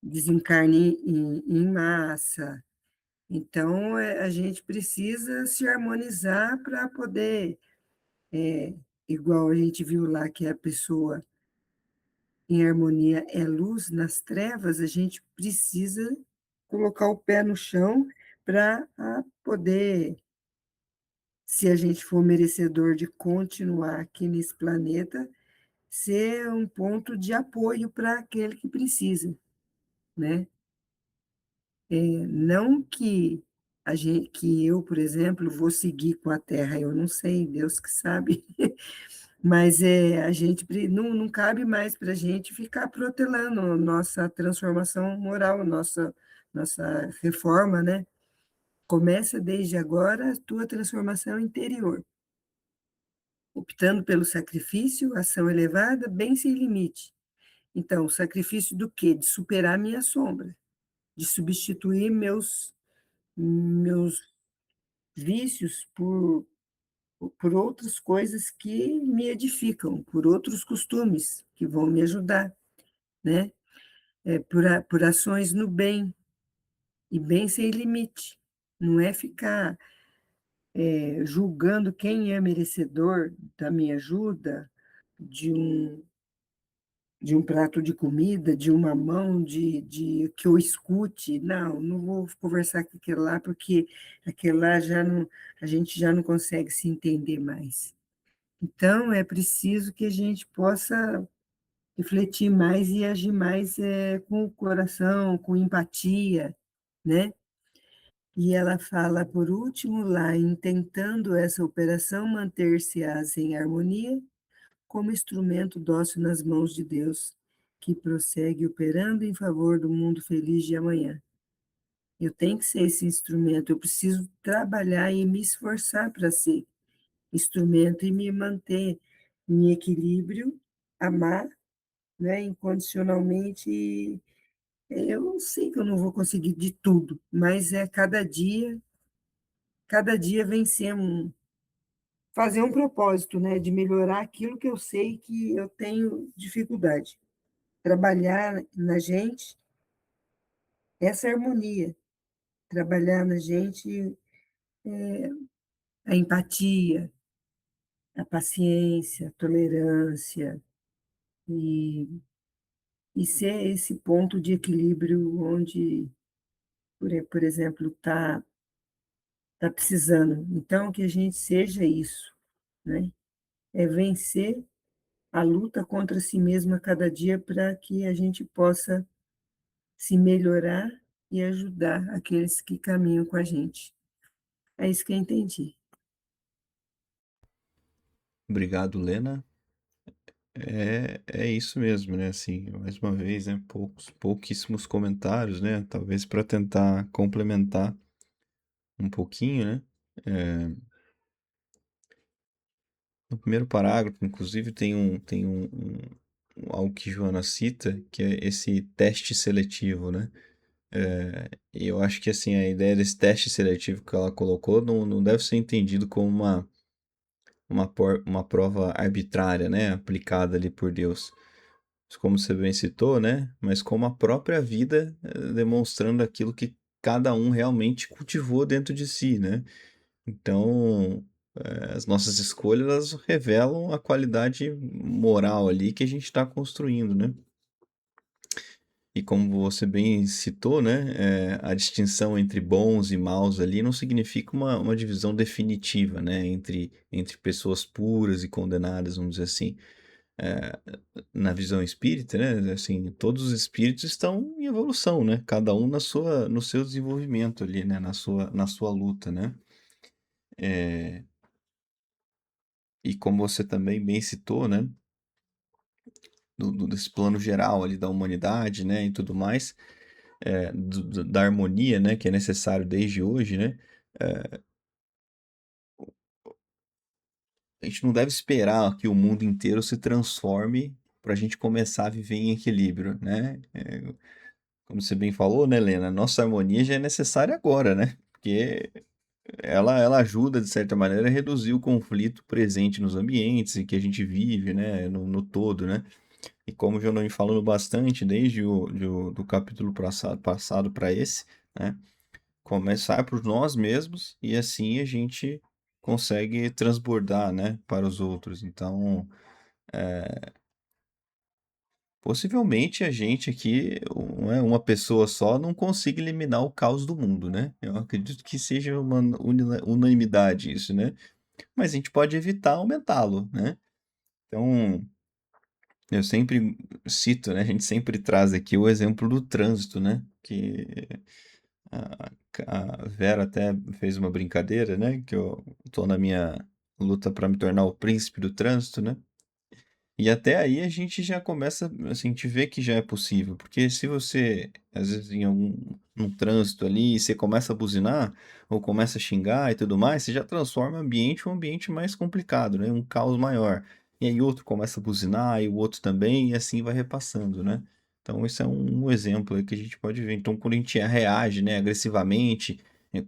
desencarne em massa. Então, a gente precisa se harmonizar para poder, igual a gente viu lá que a pessoa em harmonia é luz nas trevas, a gente precisa colocar o pé no chão para poder, se a gente for merecedor de continuar aqui nesse planeta, ser um ponto de apoio para aquele que precisa, né? Não que que eu, por exemplo, vou seguir com a Terra, eu não sei, Deus que sabe, mas a gente não cabe mais para a gente ficar protelando nossa transformação moral, nossa reforma, né? Começa desde agora a tua transformação interior, optando pelo sacrifício, ação elevada, bem sem limite. Então, sacrifício do quê? De superar minha sombra, de substituir meus vícios por outras coisas que me edificam, por outros costumes que vão me ajudar, né? Por ações no bem, e bem sem limite. Não é ficar julgando quem é merecedor da minha ajuda, de um, de um prato de comida, de uma mão, de que eu escute. Não, não vou conversar com aquele lá, porque aquele lá já não, a gente já não consegue se entender mais. Então, é preciso que a gente possa refletir mais e agir mais com o coração, com empatia, né? E ela fala, por último, lá, em tentando essa operação manter-se-ás em harmonia, como instrumento dócil nas mãos de Deus, que prossegue operando em favor do mundo feliz de amanhã. Eu tenho que ser esse instrumento, eu preciso trabalhar e me esforçar para ser instrumento e me manter em equilíbrio, amar, né, incondicionalmente. Eu sei que eu não vou conseguir de tudo, mas é cada dia vencer fazer um propósito, né, de melhorar aquilo que eu sei que eu tenho dificuldade. Trabalhar na gente essa harmonia, trabalhar na gente a empatia, a paciência, a tolerância e, e ser esse ponto de equilíbrio onde, por exemplo, tá precisando. Então, que a gente seja isso, né? É vencer a luta contra si mesmo a cada dia para que a gente possa se melhorar e ajudar aqueles que caminham com a gente. É isso que eu entendi. Obrigado, Lena. É isso mesmo, né? Assim, mais uma vez, né? Pouquíssimos comentários, né? Talvez para tentar complementar um pouquinho, né? É, no primeiro parágrafo, inclusive, algo que Joana cita, que é esse teste seletivo, né? E eu acho que, assim, a ideia desse teste seletivo que ela colocou não deve ser entendido como uma prova arbitrária, né? Aplicada ali por Deus. Como você bem citou, né? Mas como a própria vida demonstrando aquilo que cada um realmente cultivou dentro de si, né? Então, as nossas escolhas elas revelam a qualidade moral ali que a gente está construindo, né? E como você bem citou, né? A distinção entre bons e maus ali não significa uma divisão definitiva, né? Entre pessoas puras e condenadas, vamos dizer assim. Na visão espírita, né? Assim, todos os espíritos estão em evolução, né? Cada um no seu desenvolvimento ali, né? Na sua luta, né? E como você também bem citou, né? Desse plano geral ali da humanidade, né? E tudo mais, da harmonia, né? Que é necessário desde hoje, né? A gente não deve esperar que o mundo inteiro se transforme para a gente começar a viver em equilíbrio, né? Como você bem falou, né, Helena? Nossa harmonia já é necessária agora, né? Porque ela ajuda, de certa maneira, a reduzir o conflito presente nos ambientes em que a gente vive, né, no todo, né? E como eu já venho falando bastante, desde do capítulo passado para esse, né? Começar por nós mesmos e assim a gente consegue transbordar, né, para os outros. Então, possivelmente a gente aqui, uma pessoa só, não consiga eliminar o caos do mundo, né? Eu acredito que seja uma unanimidade isso, né? Mas a gente pode evitar aumentá-lo, né? Então, eu sempre cito, né? A gente sempre traz aqui o exemplo do trânsito, né? Que a, a Vera até fez uma brincadeira, né? Que eu tô na minha luta para me tornar o príncipe do trânsito, né? E até aí a gente já começa, assim, a gente vê que já é possível, porque se você, às vezes, em num trânsito ali, você começa a buzinar, ou começa a xingar e tudo mais, você já transforma o ambiente em um ambiente mais complicado, né? Um caos maior. E aí outro começa a buzinar, e o outro também, e assim vai repassando, né? Então, esse é um exemplo aí que a gente pode ver. Então, quando a gente reage, né, agressivamente,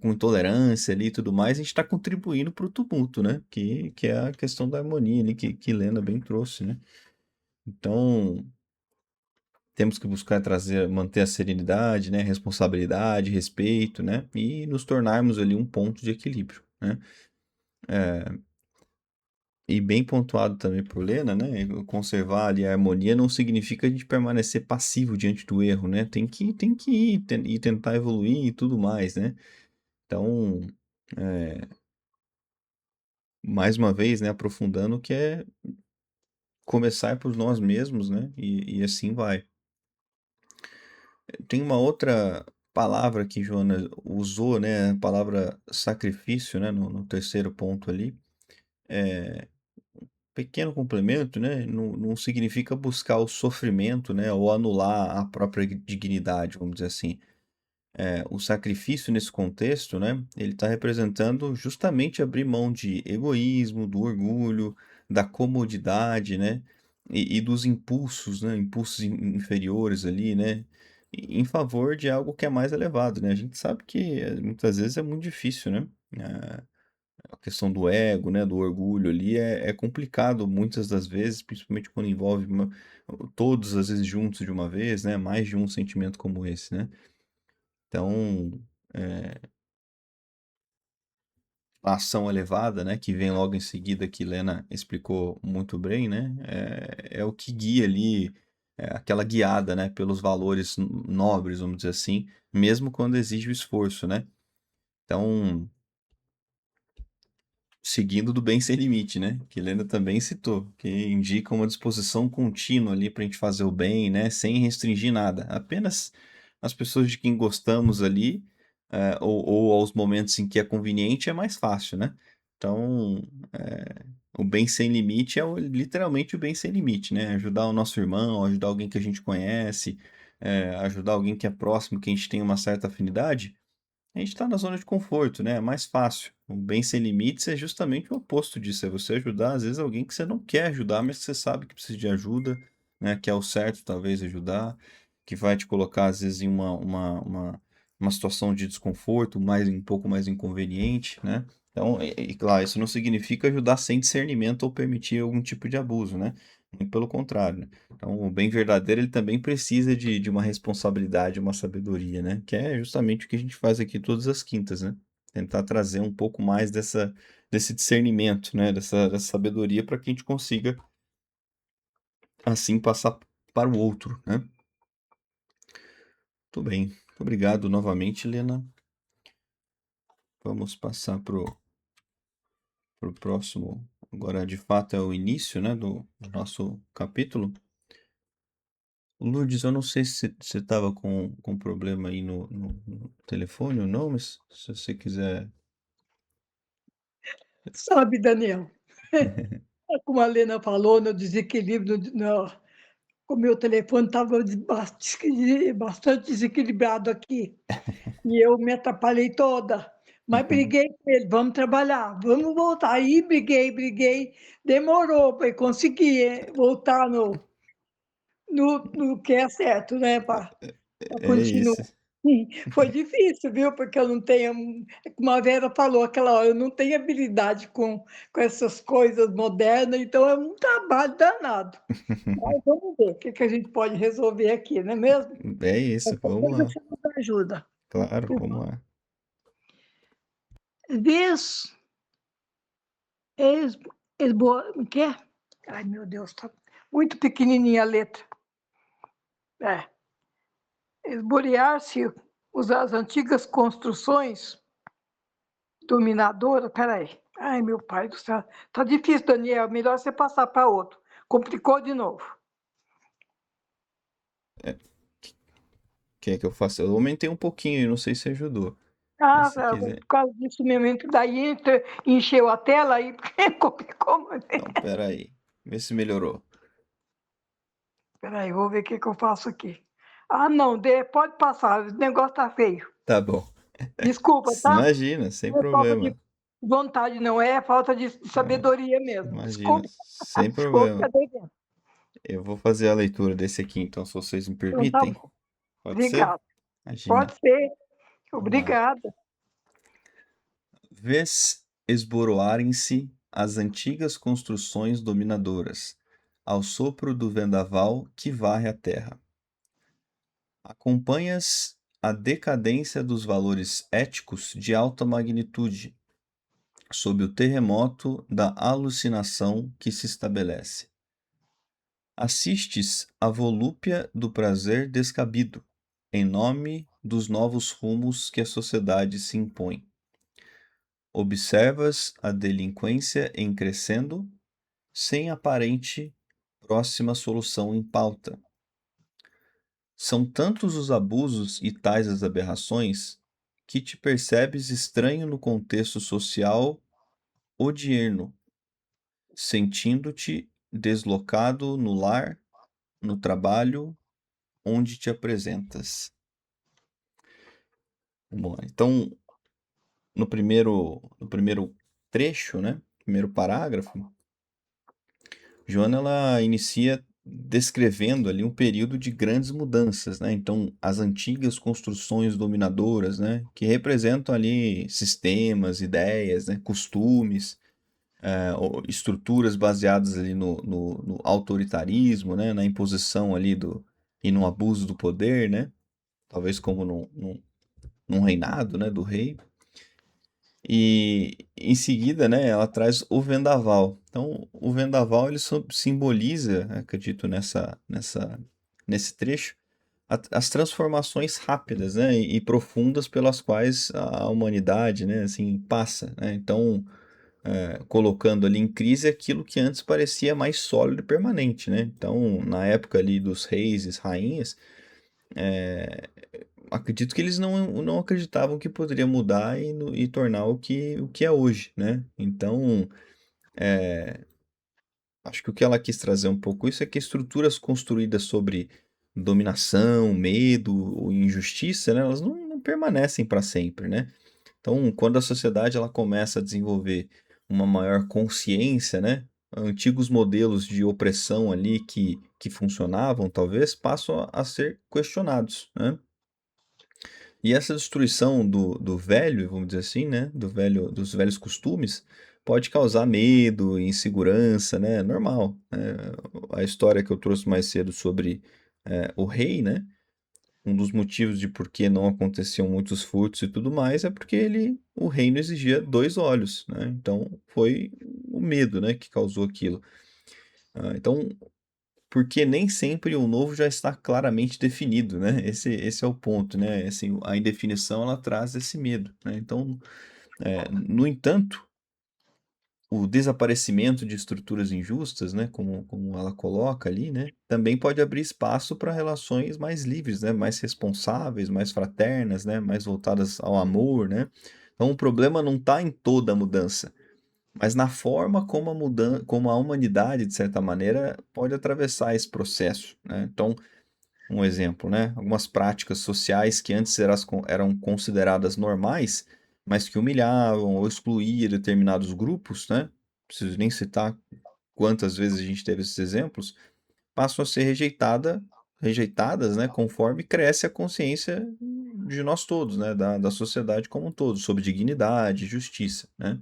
com intolerância ali e tudo mais, a gente está contribuindo para o tumulto, né? Que é a questão da harmonia ali que Lena bem trouxe, né? Então, temos que buscar manter a serenidade, né, responsabilidade, respeito, né, e nos tornarmos ali um ponto de equilíbrio, né? E bem pontuado também por Lena, né, conservar ali a harmonia não significa a gente permanecer passivo diante do erro, né? Tem que ir tentar evoluir e tudo mais, né? Então, mais uma vez, né, aprofundando que é começar por nós mesmos, né? E assim vai. Tem uma outra palavra que Joana usou, né? A palavra sacrifício, né? No terceiro ponto ali. Pequeno complemento, né? Não significa buscar o sofrimento, né? Ou anular a própria dignidade, vamos dizer assim. O sacrifício nesse contexto, né? Ele está representando justamente abrir mão de egoísmo, do orgulho, da comodidade, né? E dos impulsos, né? Impulsos inferiores ali, né? Em favor de algo que é mais elevado, né? A gente sabe que muitas vezes é muito difícil, né? A questão do ego, né? Do orgulho ali é complicado muitas das vezes, principalmente quando envolve todos às vezes juntos de uma vez, né? Mais de um sentimento como esse, né? Então, a ação elevada, né, que vem logo em seguida, que Lena explicou muito bem, né, é o que guia ali, aquela guiada, né, pelos valores nobres, vamos dizer assim, mesmo quando exige o esforço, né. Então, seguindo do bem sem limite, né, que Lena também citou, que indica uma disposição contínua ali para a gente fazer o bem, né, sem restringir nada, apenas as pessoas de quem gostamos ali, ou aos momentos em que é conveniente, é mais fácil, né. Então, o bem sem limite é literalmente o bem sem limite, né, ajudar o nosso irmão, ajudar alguém que a gente conhece, ajudar alguém que é próximo, que a gente tem uma certa afinidade, a gente está na zona de conforto, né? É mais fácil. O bem sem limites é justamente o oposto disso. É você ajudar, às vezes, alguém que você não quer ajudar, mas que você sabe que precisa de ajuda, né? Que é o certo, talvez, ajudar, que vai te colocar, às vezes, em uma situação de desconforto, um pouco mais inconveniente, né? Então, claro, isso não significa ajudar sem discernimento ou permitir algum tipo de abuso, né? Muito pelo contrário, né? Então, o bem verdadeiro, ele também precisa de uma responsabilidade, uma sabedoria, né? Que é justamente o que a gente faz aqui todas as quintas, né? Tentar trazer um pouco mais desse discernimento, né? Dessa sabedoria para que a gente consiga, assim, passar para o outro, né? Muito bem. Muito obrigado novamente, Helena. Vamos passar pro próximo. Agora, de fato, é o início, né, do nosso capítulo. Lourdes, eu não sei se você estava com problema aí no telefone ou não, mas se você quiser. Sabe, Daniel, como a Lena falou, no desequilíbrio, o meu telefone estava bastante desequilibrado aqui, e eu me atrapalhei toda, mas Uhum. briguei com ele, vamos trabalhar, vamos voltar. Aí briguei, demorou para conseguir voltar no que é certo, né, para É continuar. isso. Sim, foi difícil, viu, porque eu não tenho, como a Vera falou aquela hora, eu não tenho habilidade com essas coisas modernas, então é um trabalho danado. Mas vamos ver o que a gente pode resolver aqui, não é mesmo? É isso, Qualquer vamos coisa lá. você nos ajuda. Claro, vamos lá. Vez, ex, o quê? Ai, meu Deus, tá muito pequenininha a letra. É, esborear-se as antigas construções dominadora, peraí. Ai, meu pai do céu. Tá difícil, Daniel. Melhor você passar para outro. Complicou de novo. Quer que eu faça? Eu aumentei um pouquinho, não sei se ajudou. Mas Ah, se quiser. por causa disso mesmo. Daí encheu a tela e complicou. Mas... Então, pera aí. Vê se melhorou. Peraí, vou ver o que eu faço aqui. Ah, não, pode passar. O negócio tá feio. Tá bom. Desculpa, tá? Imagina, sem Não é falta de problema. vontade, não. É falta de Ah, sabedoria mesmo. imagina, Desculpa. sem Vou problema. ficar devendo. Eu vou fazer a leitura desse aqui, então, se vocês me Então tá permitem. bom. Pode ser? Obrigada. Imagina. Pode ser. Vamos lá. Obrigada. Vês esboroarem-se as antigas construções dominadoras, ao sopro do vendaval que varre a terra. Acompanhas a decadência dos valores éticos de alta magnitude, sob o terremoto da alucinação que se estabelece. Assistes à volúpia do prazer descabido, em nome dos novos rumos que a sociedade se impõe. Observas a delinquência em crescendo, sem aparente Próxima solução em pauta. São tantos os abusos e tais as aberrações que te percebes estranho no contexto social odierno, sentindo-te deslocado no lar, no trabalho, onde te apresentas. Bom, então, no primeiro trecho, né, primeiro parágrafo, Joana ela inicia descrevendo ali um período de grandes mudanças, né? Então, as antigas construções dominadoras, né, que representam ali sistemas, ideias, né, costumes, estruturas baseadas ali no autoritarismo, né, na imposição ali e no abuso do poder, né? Talvez como num reinado, né, do rei. E em seguida, né, ela traz o vendaval. Então, o vendaval ele simboliza, acredito nesse trecho, as transformações rápidas, né, e profundas pelas quais a humanidade, né, assim, passa, né? Então, colocando ali em crise aquilo que antes parecia mais sólido e permanente, né? Então, na época ali dos reis e rainhas, acredito que eles não acreditavam que poderia mudar e tornar o que é hoje, né? Então, acho que o que ela quis trazer um pouco isso é que estruturas construídas sobre dominação, medo ou injustiça, né, elas não permanecem para sempre, né? Então, quando a sociedade ela começa a desenvolver uma maior consciência, né, antigos modelos de opressão ali que funcionavam, talvez, passam a ser questionados, né? E essa destruição do velho, vamos dizer assim, né, dos velhos costumes, pode causar medo, insegurança, né, normal, né? A história que eu trouxe mais cedo sobre o rei, né, um dos motivos de por que não aconteciam muitos furtos e tudo mais é porque o reino exigia 2 olhos, né? Então foi o medo, né, que causou aquilo. Então, porque nem sempre o novo já está claramente definido, né? Esse é o ponto, né? Assim, a indefinição ela traz esse medo, né? Então, no entanto, o desaparecimento de estruturas injustas, né, como ela coloca ali, né, também pode abrir espaço para relações mais livres, né, mais responsáveis, mais fraternas, né, mais voltadas ao amor, né. Então, o problema não está em toda a mudança, mas na forma como a humanidade, de certa maneira, pode atravessar esse processo, né. Então, um exemplo, né? Algumas práticas sociais que antes eram consideradas normais, mas que humilhavam ou excluíam determinados grupos, né? Não preciso nem citar quantas vezes a gente teve esses exemplos, passam a ser rejeitadas, né? Conforme cresce a consciência de nós todos, né? Da sociedade como um todo, sobre dignidade, justiça, né?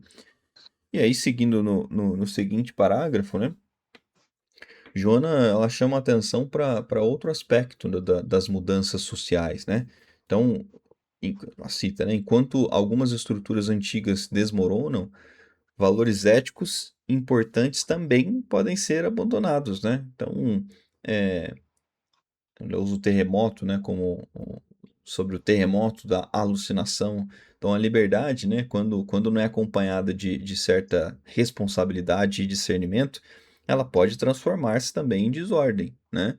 E aí, seguindo no seguinte parágrafo, né? Joana, ela chama atenção para outro aspecto das mudanças sociais, né? Então, ela cita, né? Enquanto algumas estruturas antigas desmoronam, valores éticos importantes também podem ser abandonados, né? Então, é, eu uso o terremoto, né? Sobre o terremoto da alucinação. Então, a liberdade, né? Quando não é acompanhada de certa responsabilidade e discernimento, ela pode transformar-se também em desordem, né?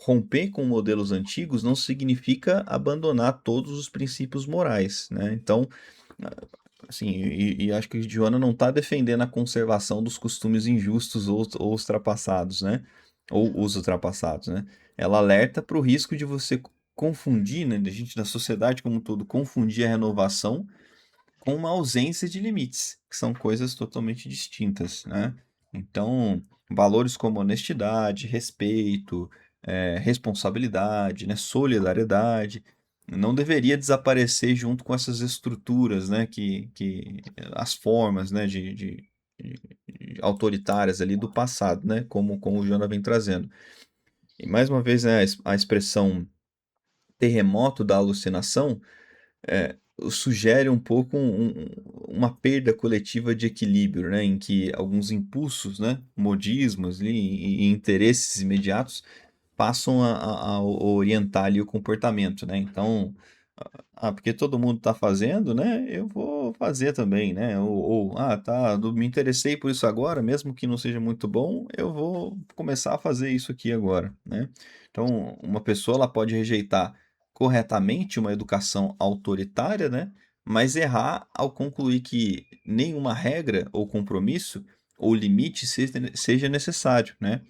Romper com modelos antigos não significa abandonar todos os princípios morais, né? Então, assim, e acho que Joana não está defendendo a conservação dos costumes injustos ou ultrapassados, né? Ou os ultrapassados, né? Ela alerta para o risco de você confundir, né? Da gente, da sociedade como um todo, confundir a renovação com uma ausência de limites, que são coisas totalmente distintas, né? Então, valores como honestidade, respeito, responsabilidade, né, solidariedade, não deveria desaparecer junto com essas estruturas, né, que as formas, né, de autoritárias ali do passado, né, como o Jana vem trazendo. E mais uma vez, né, a expressão terremoto da alucinação sugere um pouco uma perda coletiva de equilíbrio, né, em que alguns impulsos, né, modismos ali, e interesses imediatos passam a orientar ali o comportamento, né? Então, porque todo mundo tá fazendo, né? Eu vou fazer também, né? Tá, me interessei por isso agora, mesmo que não seja muito bom, eu vou começar a fazer isso aqui agora, né? Então, uma pessoa ela pode rejeitar corretamente uma educação autoritária, né? Mas errar ao concluir que nenhuma regra ou compromisso ou limite seja necessário, né?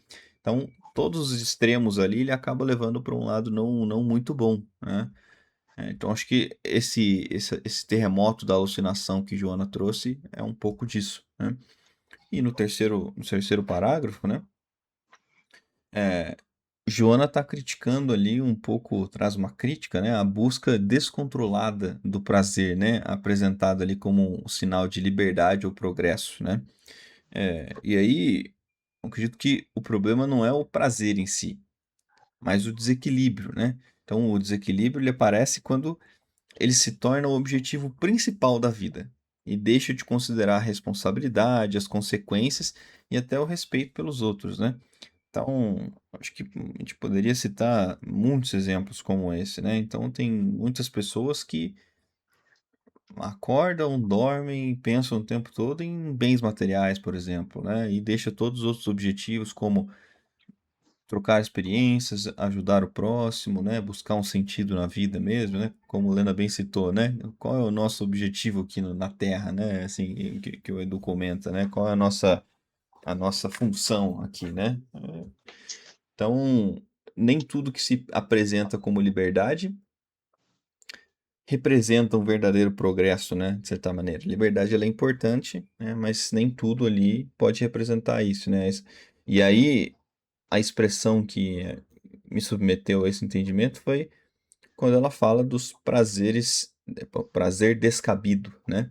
Então, todos os extremos ali, ele acaba levando para um lado não muito bom, né? Então acho que esse terremoto da alucinação que Joana trouxe é um pouco disso, né? E no terceiro parágrafo, né? Joana está criticando ali um pouco, traz uma crítica, né? A busca descontrolada do prazer, né? Apresentada ali como um sinal de liberdade ou progresso, né? E aí, eu acredito que o problema não é o prazer em si, mas o desequilíbrio, né? Então, o desequilíbrio ele aparece quando ele se torna o objetivo principal da vida e deixa de considerar a responsabilidade, as consequências e até o respeito pelos outros, né? Então, acho que a gente poderia citar muitos exemplos como esse, né? Então, tem muitas pessoas que acordam, dormem, pensam o tempo todo em bens materiais, por exemplo, né? E deixa todos os outros objetivos como trocar experiências, ajudar o próximo, né? Buscar um sentido na vida mesmo, né? Como Lena bem citou, né? Qual é o nosso objetivo aqui na Terra, né? Assim, que o Edu comenta, né? Qual é a nossa função aqui, né? Então, nem tudo que se apresenta como liberdade representa um verdadeiro progresso, né? De certa maneira. Liberdade, ela é importante, né? Mas nem tudo ali pode representar isso, né? E aí, a expressão que me submeteu a esse entendimento foi quando ela fala dos prazeres, prazer descabido, né?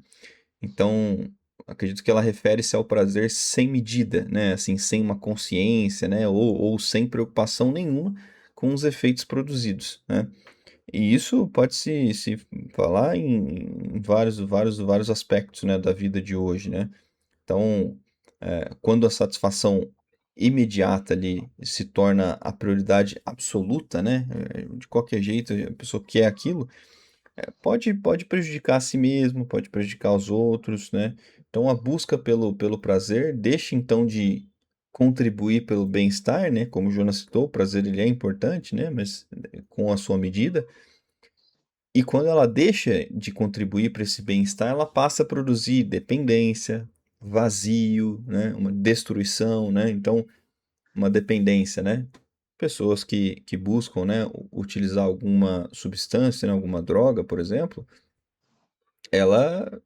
Então, acredito que ela refere-se ao prazer sem medida, né? Assim, sem uma consciência, né? Ou sem preocupação nenhuma com os efeitos produzidos, né? E isso pode se falar em vários aspectos, né, da vida de hoje, né? Então, quando a satisfação imediata ali se torna a prioridade absoluta, né? De qualquer jeito, a pessoa quer aquilo, pode prejudicar a si mesmo, pode prejudicar os outros, né? Então, a busca pelo prazer deixa então de contribuir pelo bem-estar, né? Como o Jonas citou, o prazer ele é importante, né? Mas com a sua medida. E quando ela deixa de contribuir para esse bem-estar, ela passa a produzir dependência, vazio, né? Uma destruição, né? Então, uma dependência, né? Pessoas que buscam, né, utilizar alguma substância, né, alguma droga, por exemplo, ela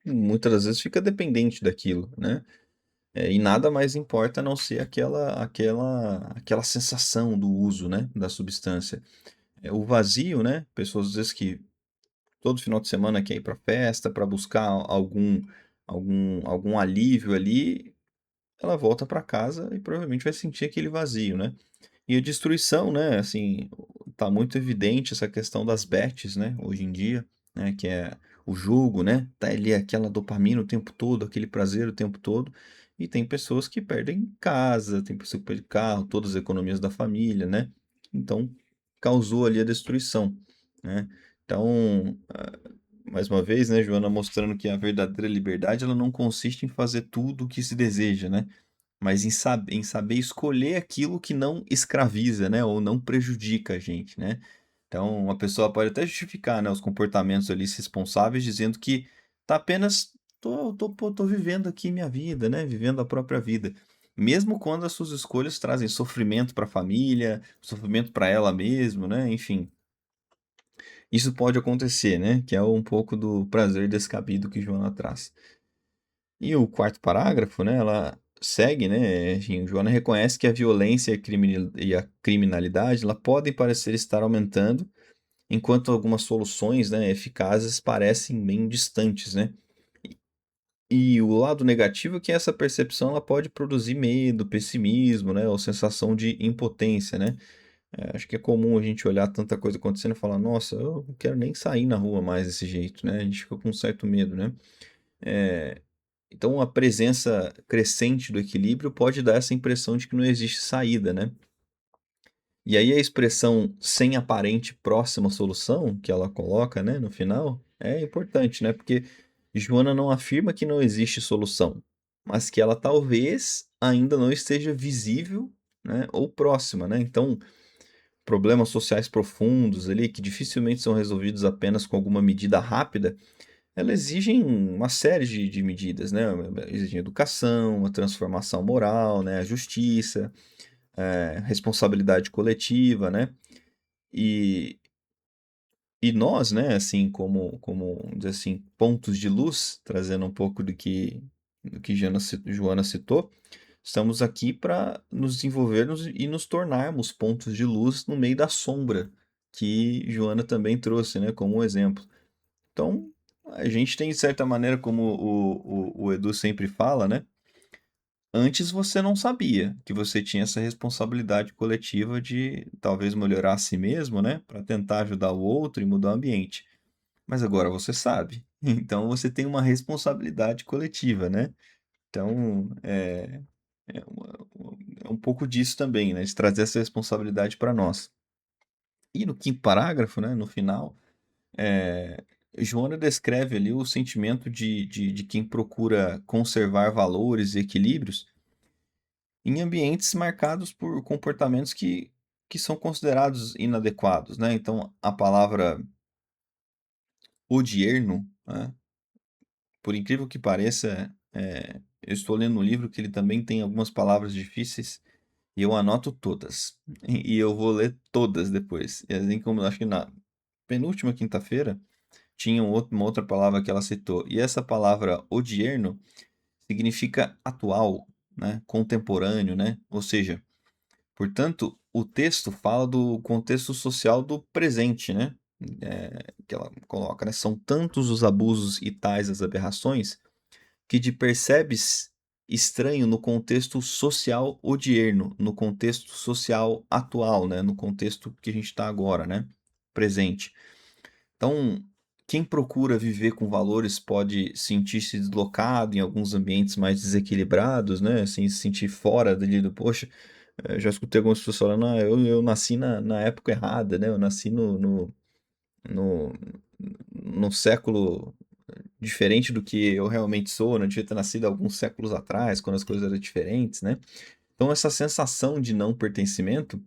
muitas das vezes fica dependente daquilo, né? E nada mais importa a não ser aquela sensação do uso, né, da substância. O vazio, né? Pessoas às vezes que todo final de semana quer ir para festa para buscar algum alívio ali, ela volta para casa e provavelmente vai sentir aquele vazio, né? E a destruição, né? Assim, tá muito evidente essa questão das bets, né? Hoje em dia, né? Que é o jogo, né? Tá ali aquela dopamina o tempo todo, aquele prazer o tempo todo. E tem pessoas que perdem casa, tem pessoas que perdem carro, todas as economias da família, né? Então, causou ali a destruição, né? Então, mais uma vez, né, Joana, mostrando que a verdadeira liberdade ela não consiste em fazer tudo o que se deseja, né? Mas em saber escolher aquilo que não escraviza, né? Ou não prejudica a gente, né? Então, uma pessoa pode até justificar, né, os comportamentos ali responsáveis, dizendo que tá apenas tô vivendo aqui minha vida, né? Vivendo a própria vida. Mesmo quando as suas escolhas trazem sofrimento para a família, sofrimento para ela mesma, né? Enfim, isso pode acontecer, né? Que é um pouco do prazer descabido que Joana traz. E o quarto parágrafo, né, ela segue, né, enfim, Joana reconhece que a violência e a criminalidade ela podem parecer estar aumentando, enquanto algumas soluções, né, eficazes parecem bem distantes, né? E o lado negativo é que essa percepção ela pode produzir medo, pessimismo, né, ou sensação de impotência, né? Acho que é comum a gente olhar tanta coisa acontecendo e falar, nossa, eu não quero nem sair na rua mais desse jeito, né? A gente fica com um certo medo, né? Então, a presença crescente do equilíbrio pode dar essa impressão de que não existe saída, né? E aí a expressão sem aparente próxima solução, que ela coloca, né, no final, é importante, né? Porque Joana não afirma que não existe solução, mas que ela talvez ainda não esteja visível, né, ou próxima, né? Então, problemas sociais profundos ali, que dificilmente são resolvidos apenas com alguma medida rápida, elas exigem uma série de medidas, né? Exigem educação, uma transformação moral, né? A justiça, responsabilidade coletiva, né? E, e nós, né, assim, vamos dizer assim, pontos de luz, trazendo um pouco do que Joana citou, estamos aqui para nos desenvolvermos e nos tornarmos pontos de luz no meio da sombra, que Joana também trouxe, né, como um exemplo. Então, a gente tem, de certa maneira, como o Edu sempre fala, né? Antes você não sabia que você tinha essa responsabilidade coletiva de talvez melhorar a si mesmo, né? Para tentar ajudar o outro e mudar o ambiente. Mas agora você sabe. Então você tem uma responsabilidade coletiva, né? Então é um pouco disso também, né? De trazer essa responsabilidade para nós. E no quinto parágrafo, né? No final, é, Joana descreve ali o sentimento de quem procura conservar valores e equilíbrios em ambientes marcados por comportamentos que são considerados inadequados, né? Então, a palavra odierno, né? Por incrível que pareça, eu estou lendo um livro que ele também tem algumas palavras difíceis e eu anoto todas. E eu vou ler todas depois. E assim como acho que na penúltima quinta-feira tinha uma outra palavra que ela citou. E essa palavra odierno significa atual, né? Contemporâneo, né? Ou seja, portanto, o texto fala do contexto social do presente, né? Que ela coloca, né? São tantos os abusos e tais as aberrações que te percebes estranho no contexto social odierno, no contexto social atual, né? No contexto que a gente está agora, né? Presente. Então, quem procura viver com valores pode sentir-se deslocado em alguns ambientes mais desequilibrados, né? Assim, se sentir fora dali do, poxa, já escutei algumas pessoas falando, ah, eu nasci na época errada, né? Eu nasci no, no século diferente do que eu realmente sou, né? Eu devia ter nascido alguns séculos atrás, quando as coisas eram diferentes, né? Então, essa sensação de não pertencimento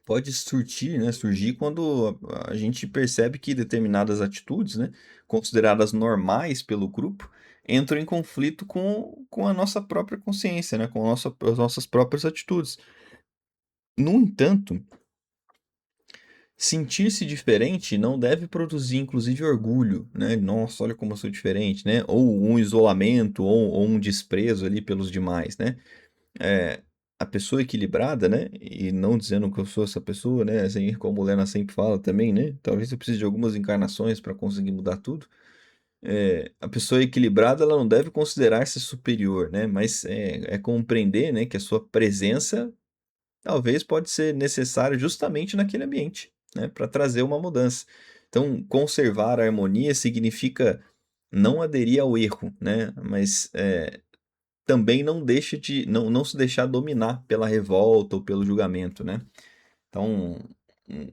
pode surgir quando a gente percebe que determinadas atitudes, né, consideradas normais pelo grupo, entram em conflito com a nossa própria consciência, né, com as nossas próprias atitudes. No entanto, sentir-se diferente não deve produzir, inclusive, orgulho, né? Nossa, olha como eu sou diferente, né? Ou um isolamento, ou um desprezo ali pelos demais, né? É, a pessoa equilibrada, né? E não dizendo que eu sou essa pessoa, né? Assim, como o Lena sempre fala também, né? Talvez eu precise de algumas encarnações para conseguir mudar tudo. A pessoa equilibrada, ela não deve considerar-se superior, né? Mas é compreender, né? Que a sua presença talvez pode ser necessária justamente naquele ambiente, né? Para trazer uma mudança. Então, conservar a harmonia significa não aderir ao erro, né? Mas também não se deixar dominar pela revolta ou pelo julgamento, né? Então, um-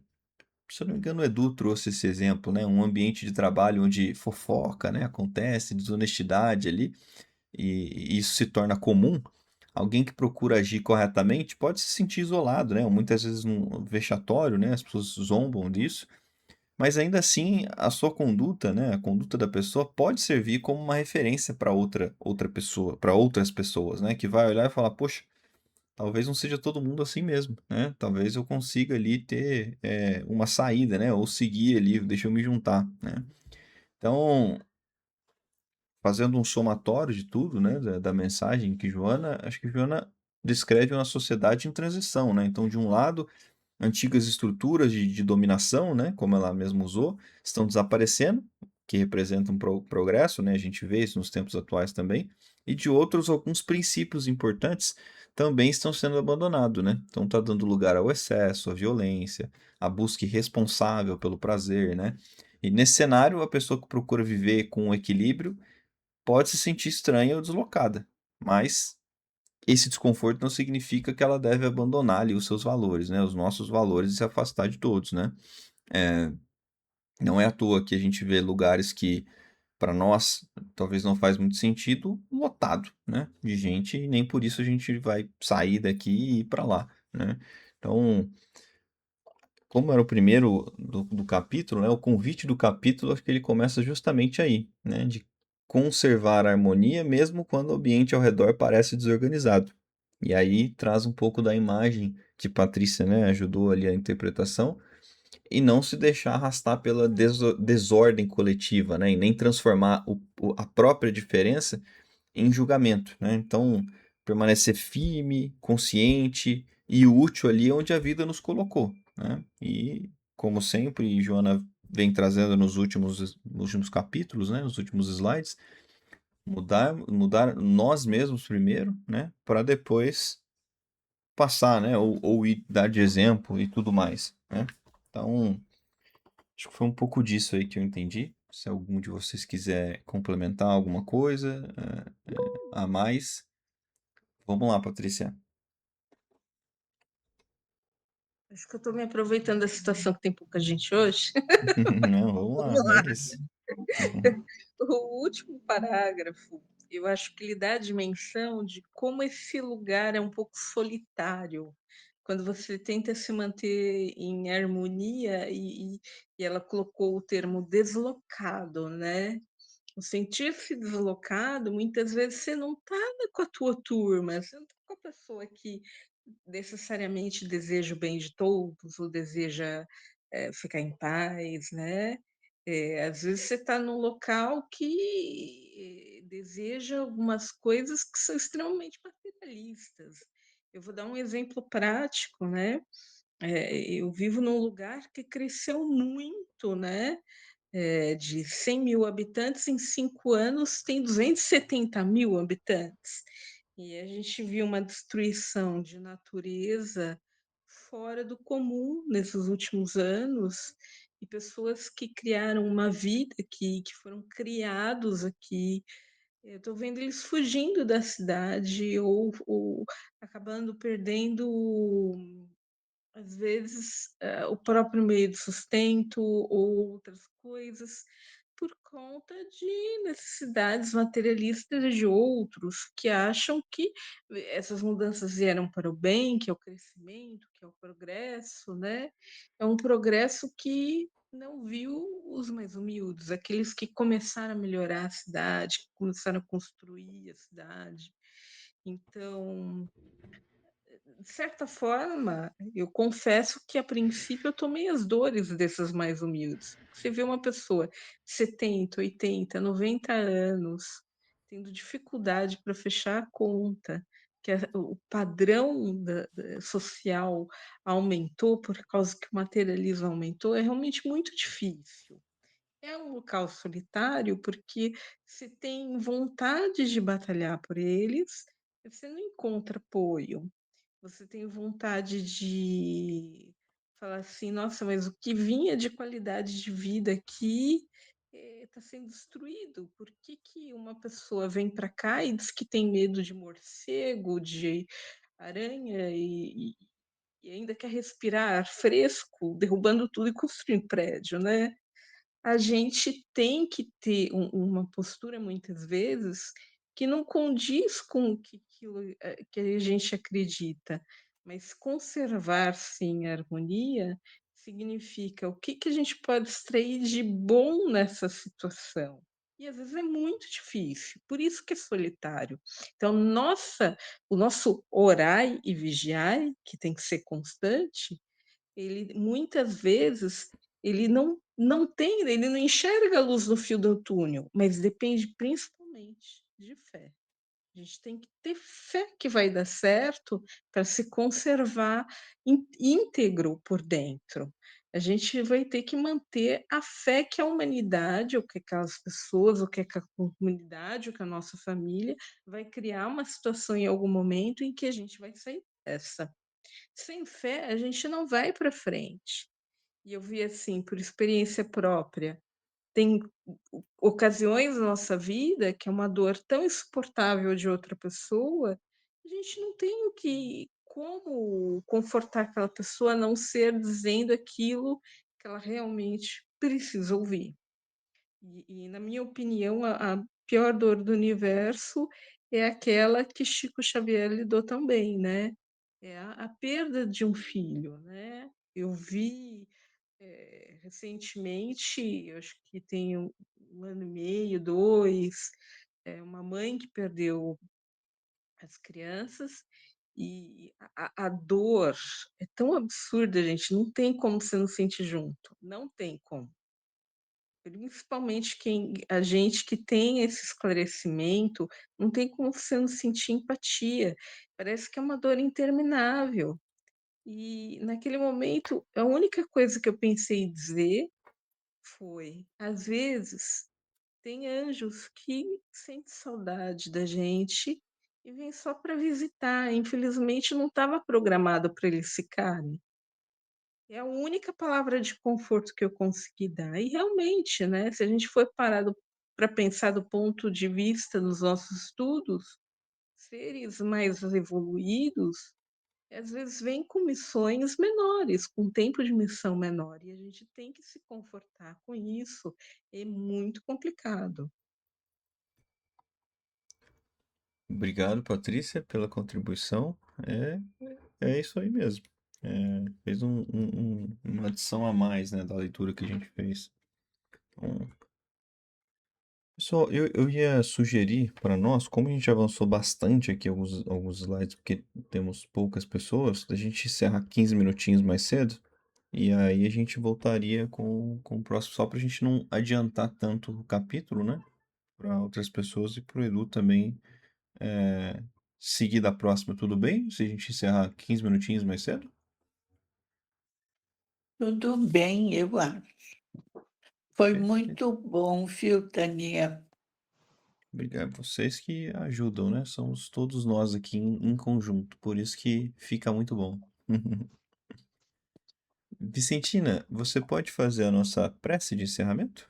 se eu não me engano, o Edu trouxe esse exemplo, né? Um ambiente de trabalho onde fofoca, né, acontece, desonestidade ali, e isso se torna comum. Alguém que procura agir corretamente pode se sentir isolado, né? Ou muitas vezes um vexatório, né? As pessoas zombam disso. Mas ainda assim, a sua conduta, né, a conduta da pessoa pode servir como uma referência para outra pessoa, para outras pessoas, né, que vai olhar e falar, poxa, talvez não seja todo mundo assim mesmo, né? Talvez eu consiga ali ter uma saída, né, ou seguir ali, deixa eu me juntar, né? Então, fazendo um somatório de tudo, né, da mensagem que acho que Joana descreve uma sociedade em transição, né? Então, de um lado antigas estruturas de dominação, né, como ela mesma usou, estão desaparecendo, que representam progresso, né, a gente vê isso nos tempos atuais também, e de outros, alguns princípios importantes também estão sendo abandonados, né? Então está dando lugar ao excesso, à violência, à busca irresponsável pelo prazer, né? E nesse cenário, a pessoa que procura viver com equilíbrio pode se sentir estranha ou deslocada, mas esse desconforto não significa que ela deve abandonar ali os seus valores, né? Os nossos valores e se afastar de todos, né? É, não é à toa que a gente vê lugares que para nós talvez não faz muito sentido, lotado, né? De gente, e nem por isso a gente vai sair daqui e ir para lá, né? Então, como era o primeiro do capítulo, né? O convite do capítulo, acho que ele começa justamente aí, né? De conservar a harmonia mesmo quando o ambiente ao redor parece desorganizado. E aí traz um pouco da imagem que Patrícia, né, ajudou ali a interpretação, e não se deixar arrastar pela desordem coletiva, né? E nem transformar a própria diferença em julgamento, né? Então, permanecer firme, consciente e útil ali onde a vida nos colocou, né? E, como sempre, Joana vem trazendo nos últimos capítulos, né? Nos últimos slides, mudar nós mesmos primeiro, né? Para depois passar, né? Ou ir dar de exemplo e tudo mais, né? Então, acho que foi um pouco disso aí que eu entendi. Se algum de vocês quiser complementar alguma coisa a mais, vamos lá, Patrícia. Acho que eu estou me aproveitando da situação que tem pouca gente hoje. Não, vamos lá, Vamos lá. é isso. Uhum. O último parágrafo, eu acho que ele dá a dimensão de como esse lugar é um pouco solitário, quando você tenta se manter em harmonia, e ela colocou o termo deslocado, né? O sentir-se deslocado, muitas vezes você não está com a tua turma, você não está com a pessoa que necessariamente deseja o bem de todos ou deseja ficar em paz, né? Às vezes você está num local que deseja algumas coisas que são extremamente materialistas. Eu vou dar um exemplo prático, né? Eu vivo num lugar que cresceu muito, né? De 100 mil habitantes, em 5 anos tem 270 mil habitantes. E a gente viu uma destruição de natureza fora do comum nesses últimos anos, e pessoas que criaram uma vida aqui, que foram criados aqui. Eu estou vendo eles fugindo da cidade ou acabando perdendo às vezes, o próprio meio de sustento ou outras coisas, por conta de necessidades materialistas de outros que acham que essas mudanças vieram para o bem, que é o crescimento, que é o progresso, né? É um progresso que não viu os mais humildes, aqueles que começaram a melhorar a cidade, que começaram a construir a cidade. Então, de certa forma, eu confesso que a princípio eu tomei as dores desses mais humildes. Você vê uma pessoa de 70, 80, 90 anos tendo dificuldade para fechar a conta, que o padrão social aumentou por causa que o materialismo aumentou, é realmente muito difícil. É um local solitário porque se tem vontade de batalhar por eles, você não encontra apoio. Você tem vontade de falar assim: "Nossa, mas o que vinha de qualidade de vida aqui, está sendo destruído. Por que que uma pessoa vem para cá e diz que tem medo de morcego, de aranha e ainda quer respirar ar fresco, derrubando tudo e construindo prédio, né?" A gente tem que ter uma postura, muitas vezes, que não condiz com o que aquilo, que a gente acredita, mas conservar, sim, a harmonia significa o que que a gente pode extrair de bom nessa situação. E às vezes é muito difícil, por isso que é solitário. Então, o nosso orai e vigiai, que tem que ser constante, ele muitas vezes ele ele não enxerga a luz no fio do túnel, mas depende principalmente de fé. A gente tem que ter fé que vai dar certo para se conservar íntegro por dentro. A gente vai ter que manter a fé que a humanidade, ou que aquelas pessoas, ou que a comunidade, ou que a nossa família vai criar uma situação em algum momento em que a gente vai sair dessa. Sem fé, a gente não vai para frente. E eu vi assim, por experiência própria, tem ocasiões na nossa vida que é uma dor tão insuportável de outra pessoa, a a gente não tem como confortar aquela pessoa, a não ser dizendo aquilo que ela realmente precisa ouvir. Na minha opinião, a pior dor do universo é aquela que Chico Xavier lidou também, né, é a perda de um filho, né. Eu vi, recentemente, eu acho que tem 1 ano e meio, 2, uma mãe que perdeu as crianças, e a dor é tão absurda, gente, não tem como você não sentir junto, não tem como. Principalmente a gente que tem esse esclarecimento, não tem como você não sentir empatia, parece que é uma dor interminável. E naquele momento, a única coisa que eu pensei em dizer foi: às vezes tem anjos que sentem saudade da gente e vêm só para visitar, infelizmente não estava programado para eles ficarem. É a única palavra de conforto que eu consegui dar. E realmente, né, se a gente for parado para pensar do ponto de vista dos nossos estudos, seres mais evoluídos, às vezes vêm com missões menores, com tempo de missão menor, e a gente tem que se confortar com isso, é muito complicado. Obrigado, Patrícia, pela contribuição. É, é isso aí mesmo. Fez uma adição a mais, né, da leitura que a gente fez. Então, pessoal, eu ia sugerir para nós, como a gente avançou bastante aqui alguns slides, porque temos poucas pessoas, a gente encerrar 15 minutinhos mais cedo, e aí a gente voltaria com o próximo, só para a gente não adiantar tanto o capítulo, né? Para outras pessoas e para o Edu também seguir da próxima, tudo bem? Se a gente encerrar 15 minutinhos mais cedo? Tudo bem, eu acho. Foi Perfeito. muito bom, viu, Tânia? Obrigado. Vocês que ajudam, né? Somos todos nós aqui em conjunto, por isso que fica muito bom. Vicentina, você pode fazer a nossa prece de encerramento?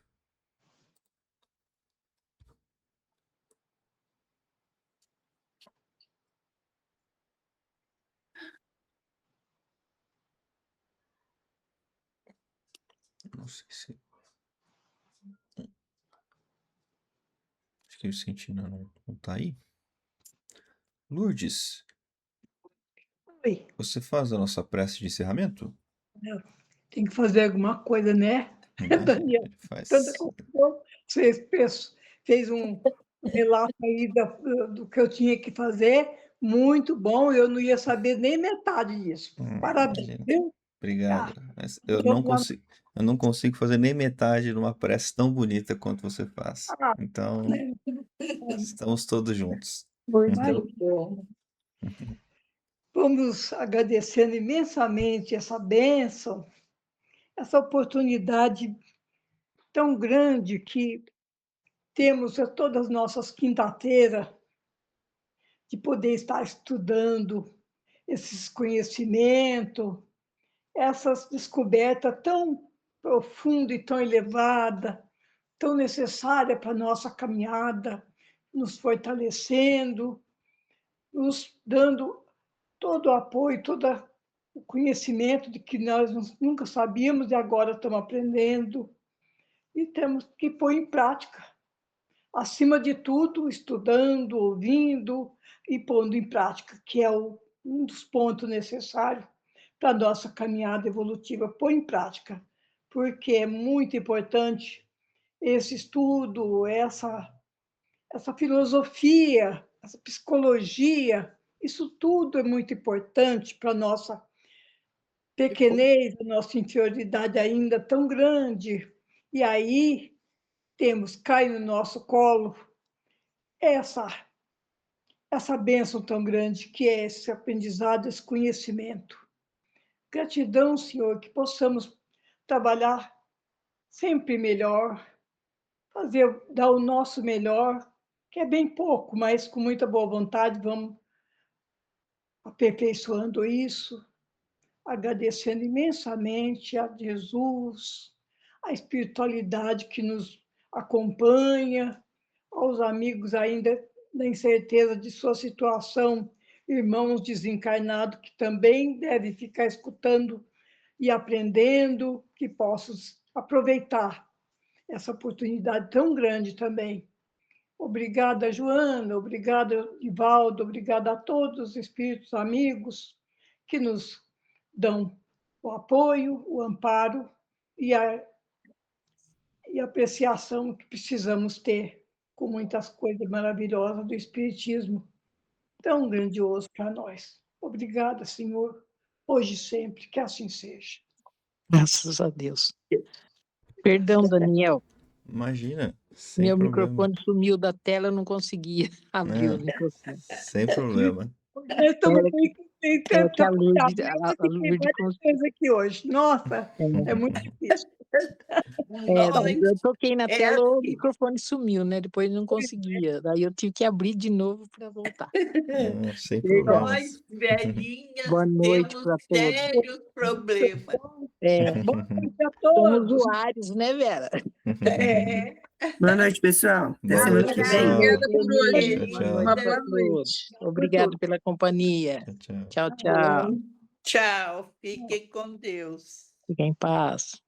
Não sei se. Acho que o Vicentina não tá aí. Lourdes, Oi, você faz a nossa prece de encerramento? tem que fazer alguma coisa, né, Imagina, Daniel? ele Tanta faz. confusão. Você fez um relato aí do que eu tinha que fazer, muito bom, eu não ia saber nem metade disso. Parabéns, Imagina. viu? Obrigado. Ah, Mas então, eu não consigo fazer nem metade de uma prece tão bonita quanto você faz. ah, Então, né, estamos todos juntos. Muito vai. bom. Vamos agradecendo imensamente essa bênção, essa oportunidade tão grande que temos a todas as nossas quinta-feiras de poder estar estudando esses conhecimentos, essas descobertas tão profunda e tão elevada, tão necessária para a nossa caminhada, nos fortalecendo, nos dando todo o apoio, todo o conhecimento de que nós nunca sabíamos e agora estamos aprendendo e temos que pôr em prática. Acima de tudo, estudando, ouvindo e pondo em prática, que é um dos pontos necessários para a nossa caminhada evolutiva, pôr em prática, porque é muito importante esse estudo, essa filosofia, essa psicologia, isso tudo é muito importante para a nossa pequenez, a nossa inferioridade ainda tão grande. E aí cai no nosso colo essa essa bênção tão grande que é esse aprendizado, esse conhecimento. Gratidão, Senhor, que possamos trabalhar sempre melhor, dar o nosso melhor, que é bem pouco, mas com muita boa vontade vamos aperfeiçoando isso, agradecendo imensamente a Jesus, a espiritualidade que nos acompanha, aos amigos ainda na incerteza de sua situação irmãos desencarnados que também devem ficar escutando e aprendendo, que possam aproveitar essa oportunidade tão grande também. Obrigada, Joana, obrigada, Ivaldo, obrigada a todos os espíritos amigos que nos dão o apoio, o amparo e a apreciação que precisamos ter com muitas coisas maravilhosas do Espiritismo, tão grandioso para nós. Obrigada, Senhor, hoje e sempre, que assim seja. Graças a Deus. Perdão, Daniel. Imagina, sem Meu problema. microfone sumiu da tela, eu não conseguia abrir o microfone. Sem problema. Nós estamos É que a luz de várias coisas aqui hoje. Nossa, é muito difícil. eu toquei na tela, o assim. microfone sumiu, né? Depois não conseguia. Daí eu tive que abrir de novo para voltar. Não, sem problema. Nós, velhinhas, Boa noite temos para todos. sérios problemas. Boa noite a Somos todos. usuários, né, Vera? É. Boa noite, pessoal. Até Boa semana noite, que vem. pessoal. Obrigada por hoje. Tchau, tchau. Uma Boa boa noite. noite. Obrigado pela companhia. Tchau, tchau. Tchau, tchau. Tchau, fiquem com Deus. Fiquem em paz.